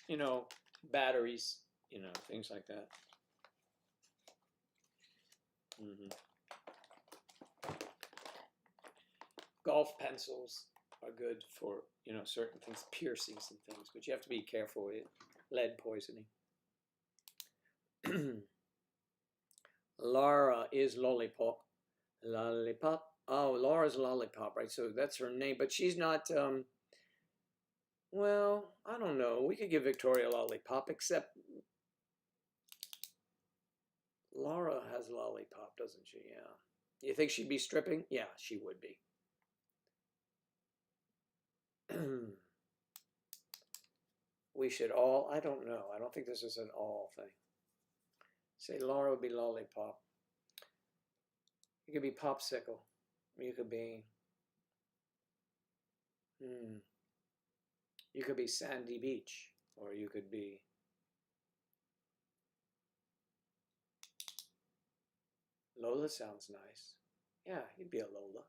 You know, batteries, you know, things like that. Golf pencils are good for, you know, certain things, piercings and things, but you have to be careful with lead poisoning. Laura is Lollipop. Lollipop. Oh, Laura's Lollipop, right? So that's her name, but she's not, well, I don't know. We could give Victoria Lollipop, except Laura has Lollipop, doesn't she? Yeah. You think she'd be stripping? Yeah, she would be. We should all, I don't know. I don't think this is an all thing. Say Laura would be Lollipop. You could be Popsicle. You could be, you could be Sandy Beach, or you could be Lola. Sounds nice. Yeah, you'd be a Lola.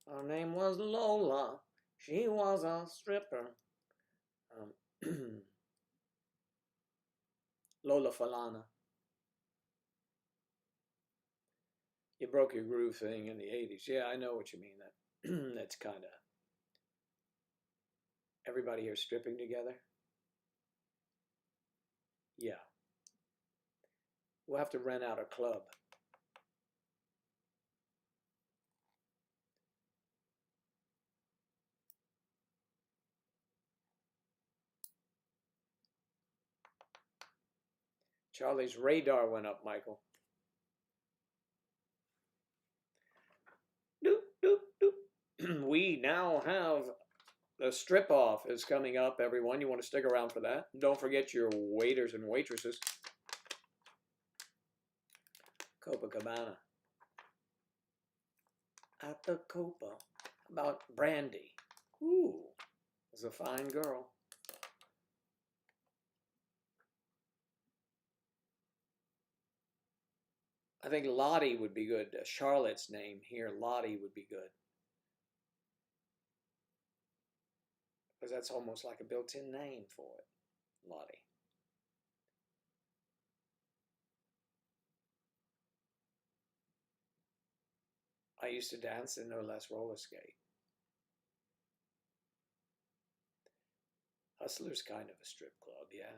Her name was Lola. She was a stripper. Lola Falana. You broke your groove thing in the 80s. Yeah, I know what you mean. That that's kind of everybody here stripping together. Yeah. We'll have to rent out a club. Charlie's radar went up, Michael. Doop, doop, doop. We now have the strip off is coming up, everyone. You want to stick around for that. Don't forget your waiters and waitresses. Copacabana. At the Copa. About Brandy. Ooh, is a fine girl. I think Lottie would be good. Charlotte's name here, Lottie, would be good. because that's almost like a built-in name for it, Lottie. I used to dance in No Less roller skate. Hustler's kind of a strip club, yeah.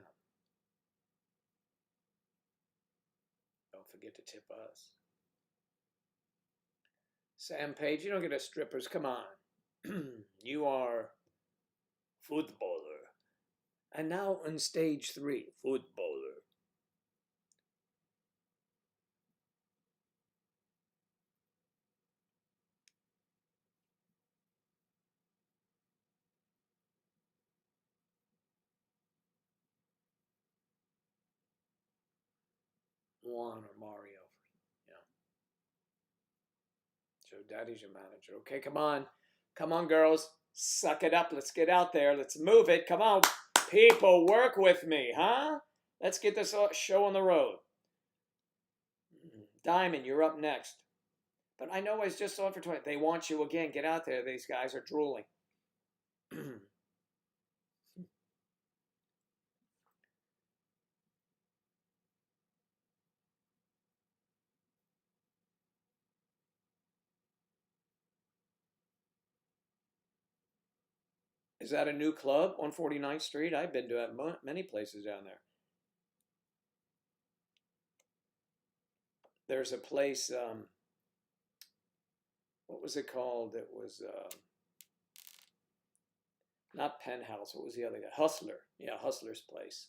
Don't forget to tip us. Sam Page, you don't get us strippers, come on. You are footballer. And now on stage 3, footballer. Juan or Mario. Yeah. So daddy's your manager. Okay, come on. Come on, girls. Suck it up. Let's get out there. Let's move it. Come on. People, work with me, huh? Let's get this show on the road. Diamond, you're up next. But I know it's just on for 20. They want you again. Get out there. These guys are drooling. Is that a new club on 49th Street? I've been to many places down there. There's a place, what was it called? It was not Penthouse. What was the other guy? Hustler. Yeah, Hustler's place.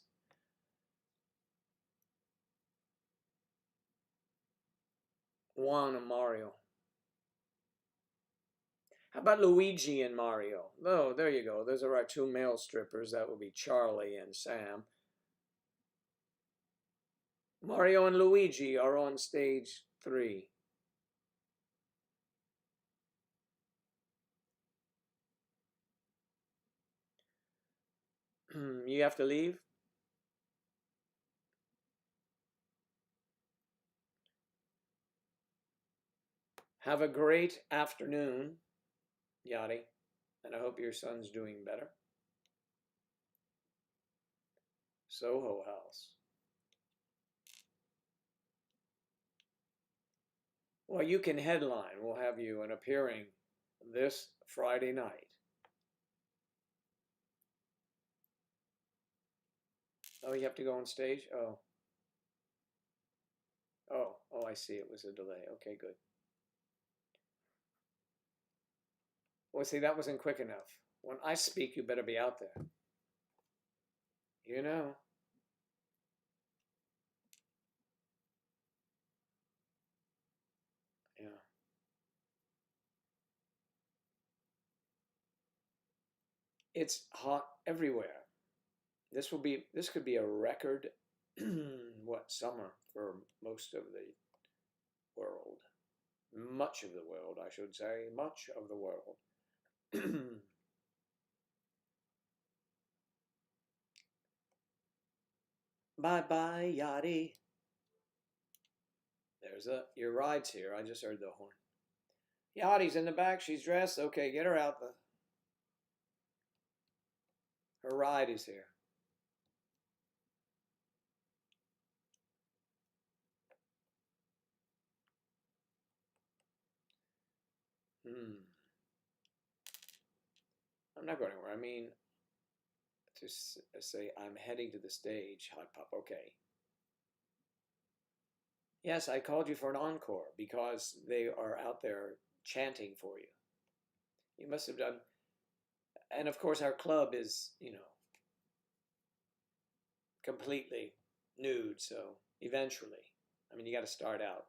Juan and Mario. How about Luigi and Mario? Oh, there you go. Those are our 2 male strippers. That would be Charlie and Sam. Mario and Luigi are on stage 3. You have to leave? Have a great afternoon, Yachty, and I hope your son's doing better. Soho House. Well, you can headline. We'll have you an appearing this Friday night. Oh, you have to go on stage? Oh. Oh, I see. It was a delay. Okay, good. Well, see, that wasn't quick enough. When I speak, you better be out there. You know. Yeah. It's hot everywhere. This could be a record summer for most of the world. Much of the world, I should say. Much of the world. Bye-bye, Yachty. There's your ride's here. I just heard the horn. Yachty's in the back. She's dressed. Okay, get her out. Her ride is here. I'm not going anywhere. I mean, to say I'm heading to the stage, Hot Pop. Okay. Yes, I called you for an encore because they are out there chanting for you. You must have done. And of course, our club is, completely nude. So eventually, I mean, you got to start out.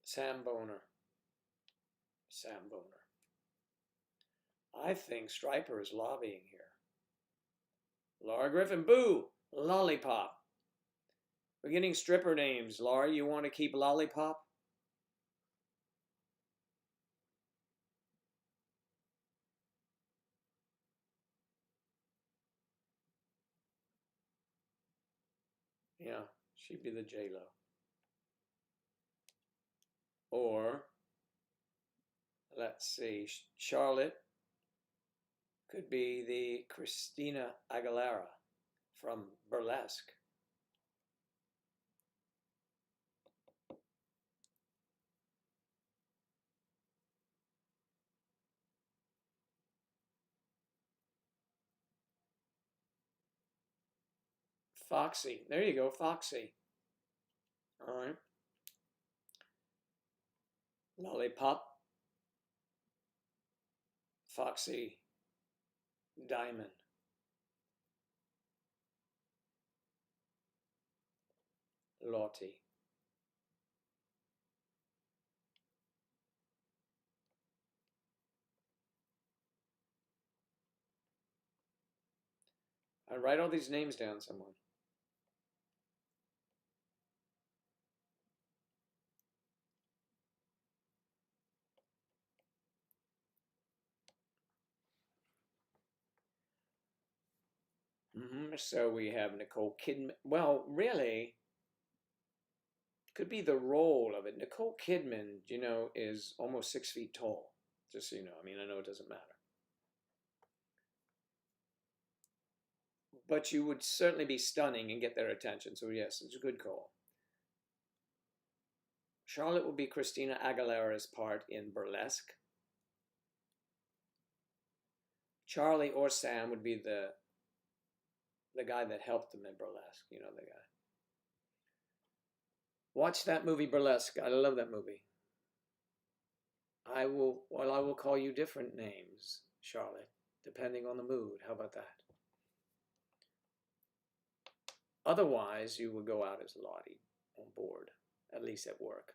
Sam Boner. Sam Boner. I think Stryper is lobbying here. Laura Griffin, boo! Lollipop. We're getting stripper names. Laura, you want to keep Lollipop? Yeah, she'd be the J-Lo. Or, let's see, Charlotte could be the Christina Aguilera from Burlesque. Foxy. There you go, Foxy. All right. Lollipop. Foxy. Diamond. Lottie. I write all these names down, someone. So we have Nicole Kidman. Well, really, could be the role of it. Nicole Kidman, is almost 6 feet tall. Just so you know. I mean, I know it doesn't matter. But you would certainly be stunning and get their attention. So yes, it's a good call. Charlotte will be Christina Aguilera's part in Burlesque. Charlie or Sam would be the guy that helped them in Burlesque. The guy. Watch that movie Burlesque. I love that movie. I will call you different names, Charlotte, depending on the mood. How about that? Otherwise, you would go out as Lottie on board, at least at work.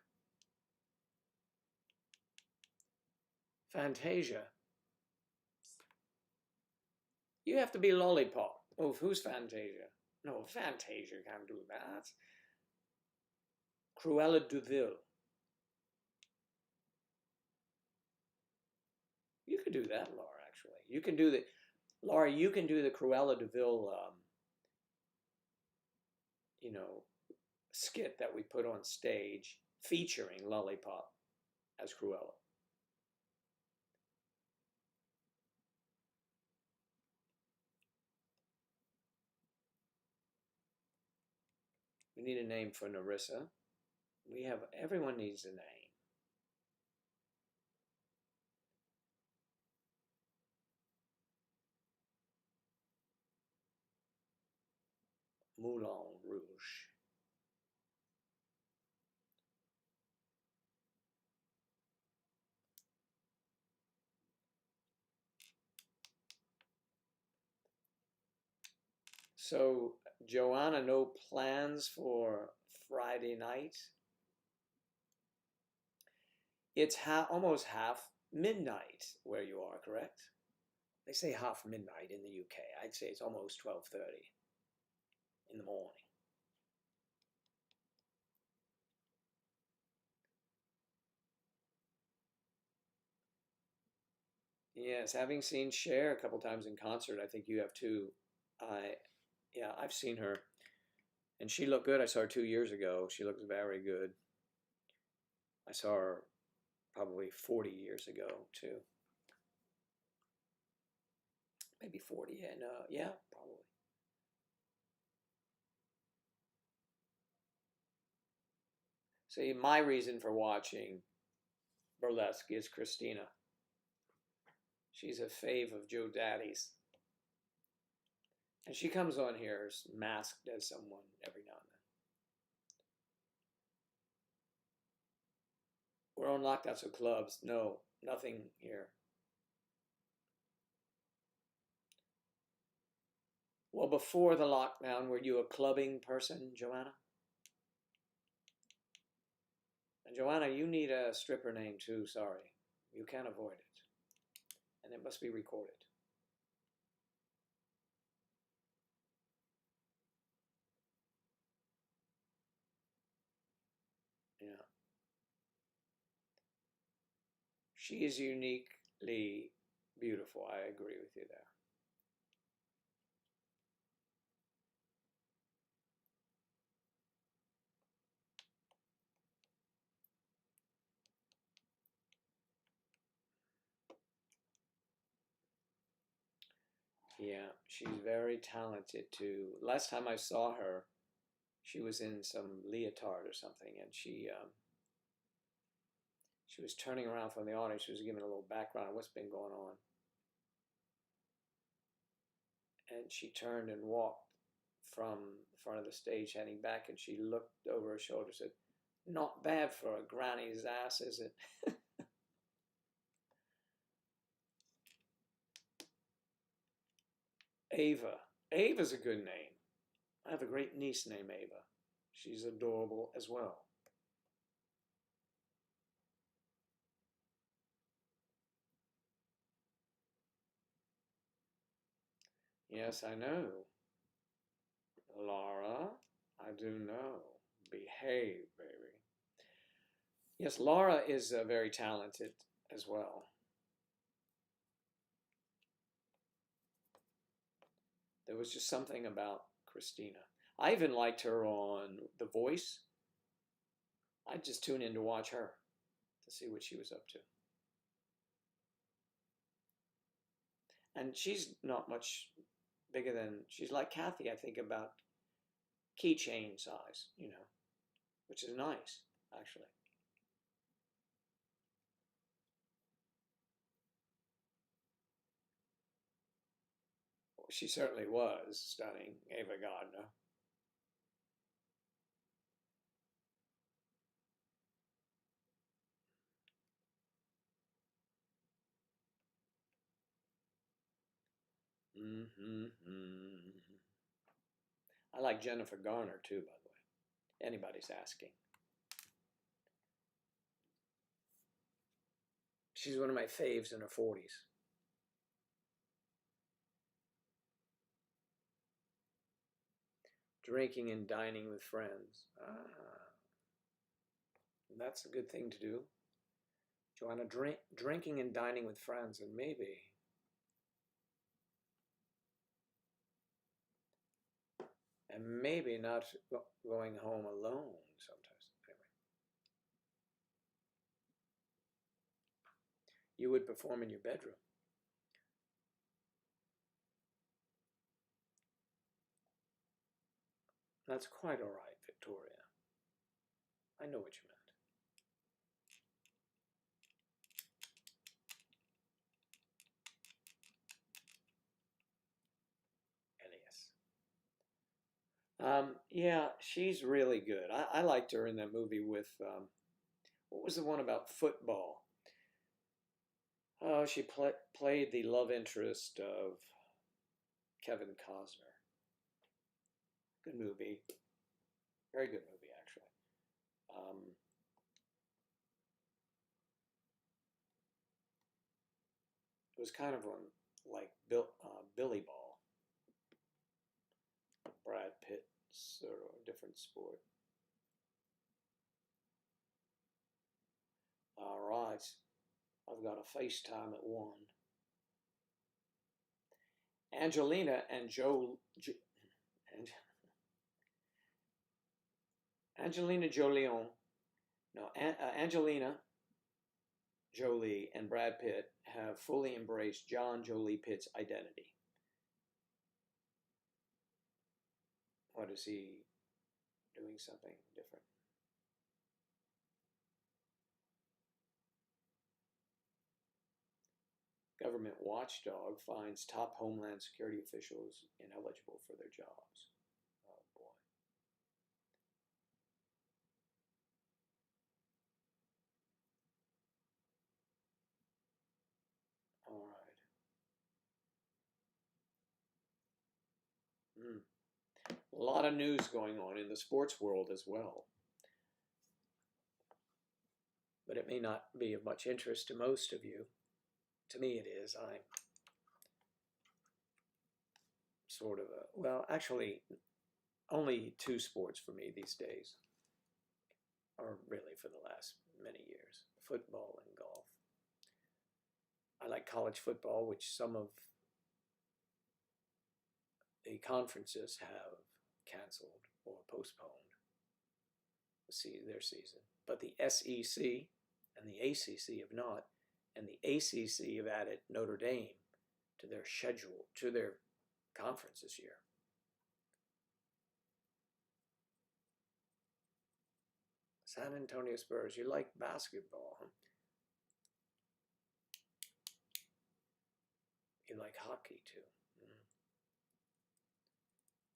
Fantasia. You have to be Lollipop. Oh, who's Fantasia? No, Fantasia can't do that. Cruella de Vil. You could do that, Laura, actually. You can do the Cruella de Vil, skit that we put on stage featuring Lollipop as Cruella. We need a name for Narissa. Everyone needs a name. Moulin Rouge. So, Joanna, no plans for Friday night? It's almost half midnight where you are, correct? They say half midnight in the UK. I'd say it's almost 12:30 in the morning. Yes, having seen Cher a couple times in concert, I think you have too. I've seen her, and she looked good. I saw her 2 years ago. She looks very good. I saw her probably 40 years ago too. Maybe 40. Yeah, probably. See, my reason for watching Burlesque is Christina. She's a fave of Joe Daddy's. And she comes on here masked as someone every now and then. We're on lockdown, so clubs. No, nothing here. Well, before the lockdown, were you a clubbing person, Joanna? And Joanna, you need a stripper name too, sorry. You can't avoid it. And it must be recorded. Yeah. She is uniquely beautiful. I agree with you there. Yeah, she's very talented too. Last time I saw her, she was in some leotard or something, and she was turning around from the audience. She was giving a little background on what's been going on, and she turned and walked from the front of the stage, heading back, and she looked over her shoulder, and said, "Not bad for a granny's ass, is it?" Ava. Ava's a good name. I have a great niece named Ava. She's adorable as well. Yes, I know. Laura, I do know. Behave, baby. Yes, Laura is very talented as well. There was just something about Christina. I even liked her on The Voice. I'd just tune in to watch her to see what she was up to. And she's not much bigger than, she's like Kathy, I think, about keychain size, which is nice, actually. She certainly was stunning, Ava Gardner. Mm-hmm. I like Jennifer Garner too, by the way. Anybody's asking. She's one of my faves in her 40s. Drinking and dining with friends. That's a good thing to do. Joanna, drinking and dining with friends, and maybe not going home alone sometimes. Anyway, you would perform in your bedroom. That's quite all right, Victoria. I know what you meant. Elias. Yeah, she's really good. I liked her in that movie with, what was the one about football? Oh, she played the love interest of Kevin Costner. Good movie. Very good movie, actually. It was kind of like Billy Ball. Brad Pitt, sort of a different sport. All right. I've got a FaceTime at 1. Angelina and Angelina Jolie. No, Angelina Jolie and Brad Pitt have fully embraced John Jolie Pitt's identity. What is he doing? Something different? Government watchdog finds top Homeland Security officials ineligible for their jobs. Oh boy. All right. A lot of news going on in the sports world as well. But it may not be of much interest to most of you. To me, it is. I'm sort of well, actually, only 2 sports for me these days, or really for the last many years: football and golf. I like college football, which some of the conferences have canceled or postponed their season. But the SEC and the ACC have not, and the ACC have added Notre Dame to their schedule, to their conference this year. San Antonio Spurs. You like basketball, huh? You like hockey too.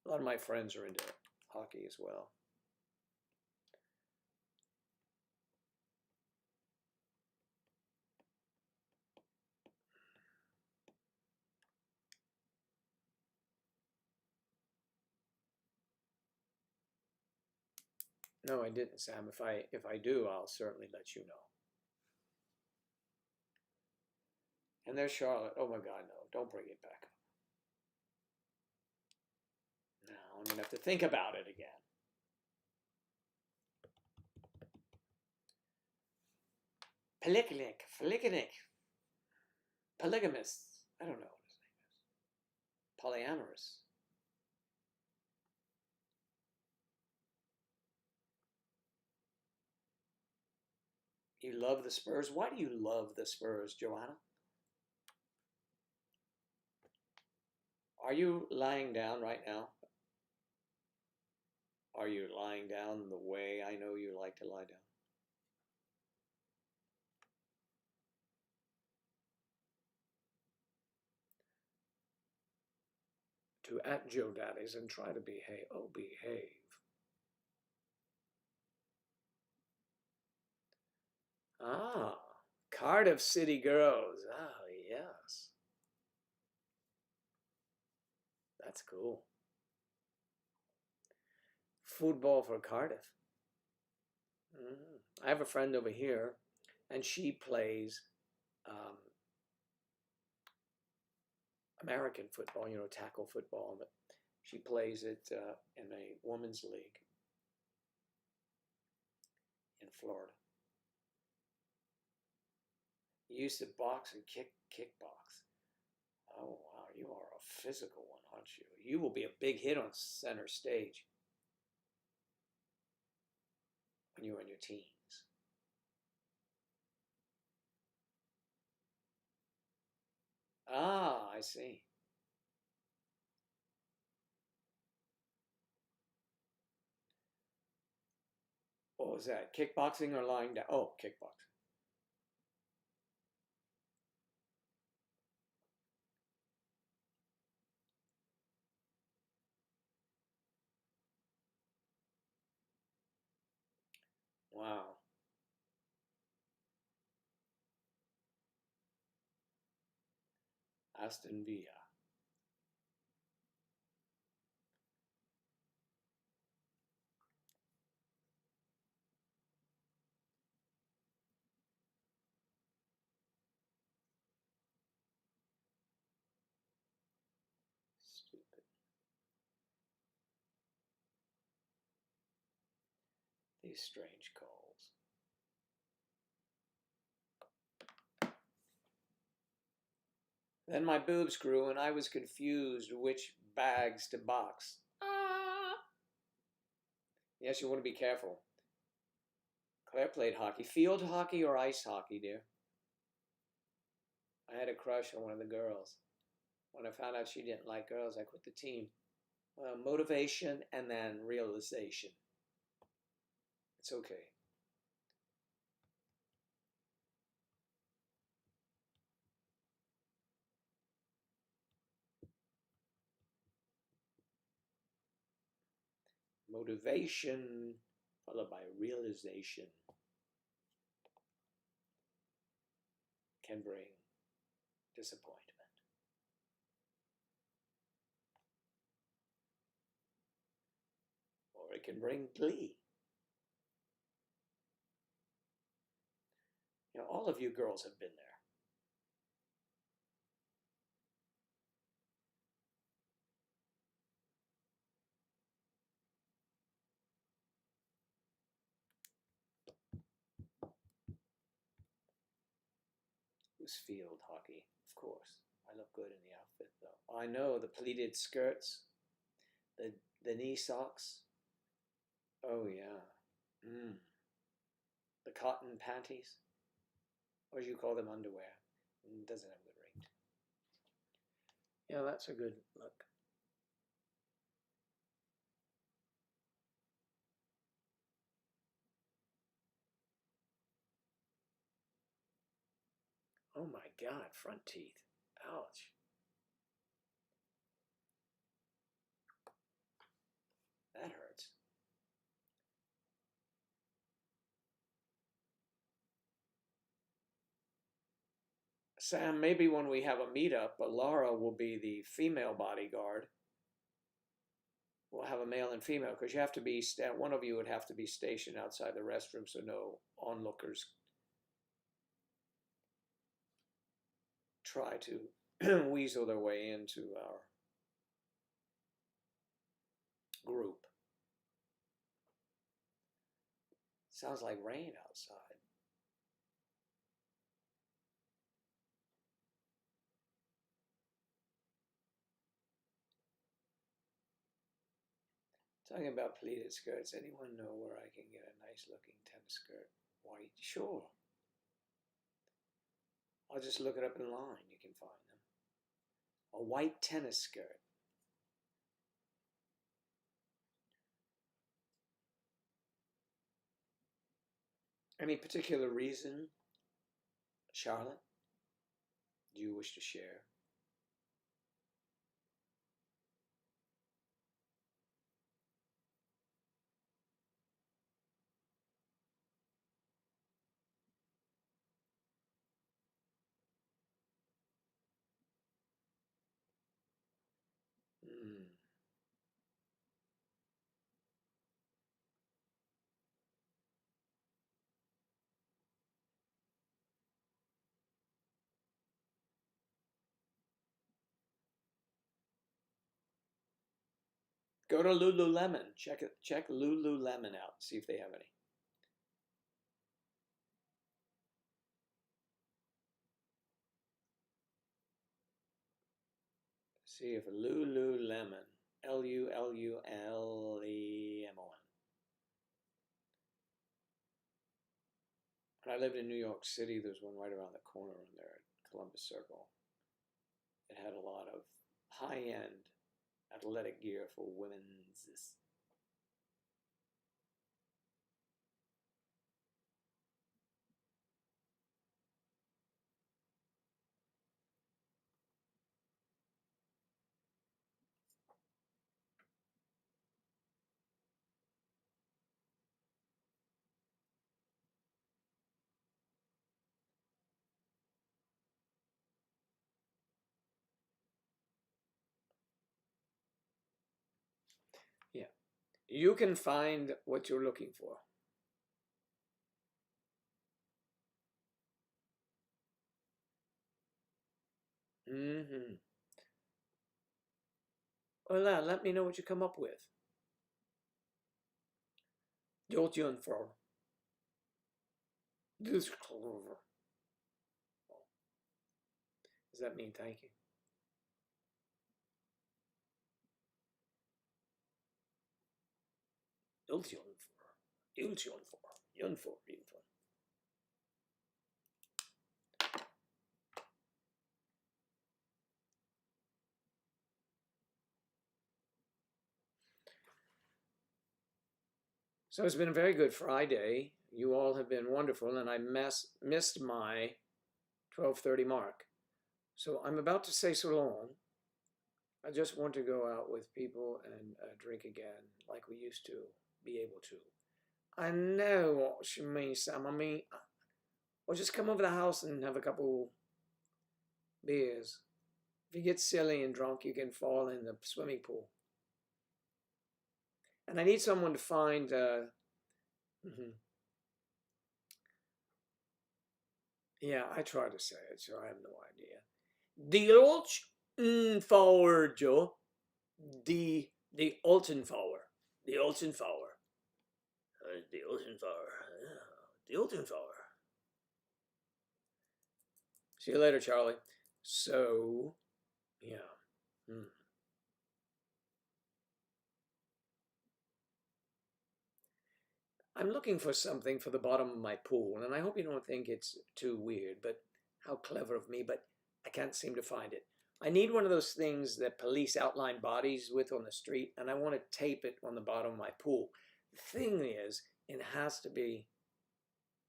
A lot of my friends are into hockey as well. No, I didn't, Sam. If I do, I'll certainly let you know. And there's Charlotte. Oh my God, no! Don't bring it back up. Now I'm gonna have to think about it again. Polygamous. Polygamous. I don't know what his name is. Polyamorous. You love the Spurs? Why do you love the Spurs, Joanna? Are you lying down right now? Are you lying down the way I know you like to lie down? To at Joe Daddies and try to behave. Oh, behave. Ah, Cardiff City Girls. Oh, yes. That's cool. Football for Cardiff. I have a friend over here, and she plays American football, you know, tackle football, but she plays it in a women's league in Florida. You used to box and kickbox. Oh, wow, you are a physical one, aren't you? You will be a big hit on center stage when you were in your teens. Ah, I see. What was that? Kickboxing or lying down? Oh, kickboxing. Wow. Aston Villa. Stupid. These strange calls. Then my boobs grew and I was confused which bags to box. Ah. Yes, you want to be careful. Claire played hockey. Field hockey or ice hockey, dear? I had a crush on one of the girls. When I found out she didn't like girls, I quit the team. Well, motivation and then realization. It's okay. Motivation followed by realization can bring disappointment. Or it can bring glee. You know, all of you girls have been there. Who's field hockey? Of course. I look good in the outfit, though. I know the pleated skirts, the knee socks. Oh, yeah. The cotton panties. Or as you call them, underwear. It doesn't have a good ring. Yeah, that's a good look. Oh my God, front teeth. Ouch. That hurts. Sam, maybe when we have a meetup, but Laura will be the female bodyguard. We'll have a male and female because you have to be, one of you would have to be stationed outside the restroom so no onlookers try to weasel their way into our group. Sounds like rain outside. Talking about pleated skirts, anyone know where I can get a nice looking tennis skirt? White? Sure. I'll just look it up in line. You can find them. A white tennis skirt. Any particular reason, Charlotte, do you wish to share? Hmm. Go to Lululemon. Check Lululemon out. See if they have any. See if Lululemon, Lululemon. When I lived in New York City, there's one right around the corner in there at Columbus Circle. It had a lot of high-end athletic gear for women's. Yeah. You can find what you're looking for. Mm-hmm. Well, let me know what you come up with. Jotjungfrau. This clover. Does that mean thank you? Jungfrau. So it's been a very good Friday. You all have been wonderful, and I missed my 12:30 mark. So I'm about to say so long. I just want to go out with people and drink again like we used to be able to. I know what you mean, Sam. I mean, or just come over the house and have a couple beers. If you get silly and drunk, you can fall in the swimming pool. And I need someone to find. Yeah, I tried to say it, so I have no idea. The Oltenfauer, Joe. The Oltenfauer. The Oltenfauer. The Oltenfauer. The Oltenfauer. See you later, Charlie. So, yeah. I'm looking for something for the bottom of my pool, and I hope you don't think it's too weird, but how clever of me, but I can't seem to find it. I need one of those things that police outline bodies with on the street, and I want to tape it on the bottom of my pool. The thing is, it has to be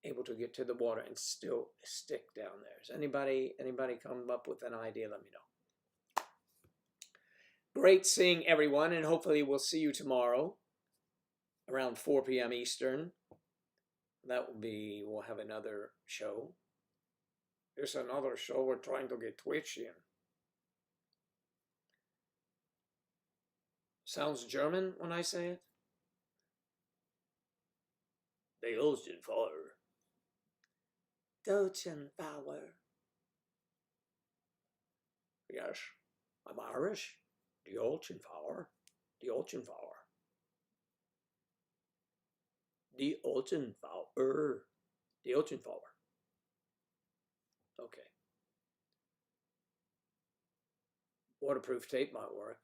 able to get to the water and still stick down there. Does anybody come up with an idea? Let me know. Great seeing everyone, and hopefully we'll see you tomorrow around 4 p.m. Eastern. We'll have another show. It's another show. We're trying to get Twitch in. Sounds German when I say it. The Ocean Fire. Deutschen Fire. Yes, I'm Irish. The Ocean Fire. The Ocean Fire. The Ocean Fire. The Ocean Fire. Okay. Waterproof tape might work.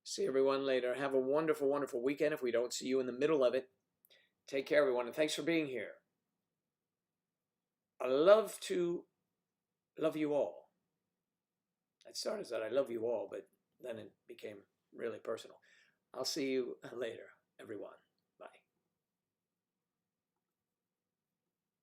See everyone later. Have a wonderful, wonderful weekend if we don't see you in the middle of it. Take care, everyone, and thanks for being here. I love you all. It started as that I love you all, but then it became really personal. I'll see you later, everyone.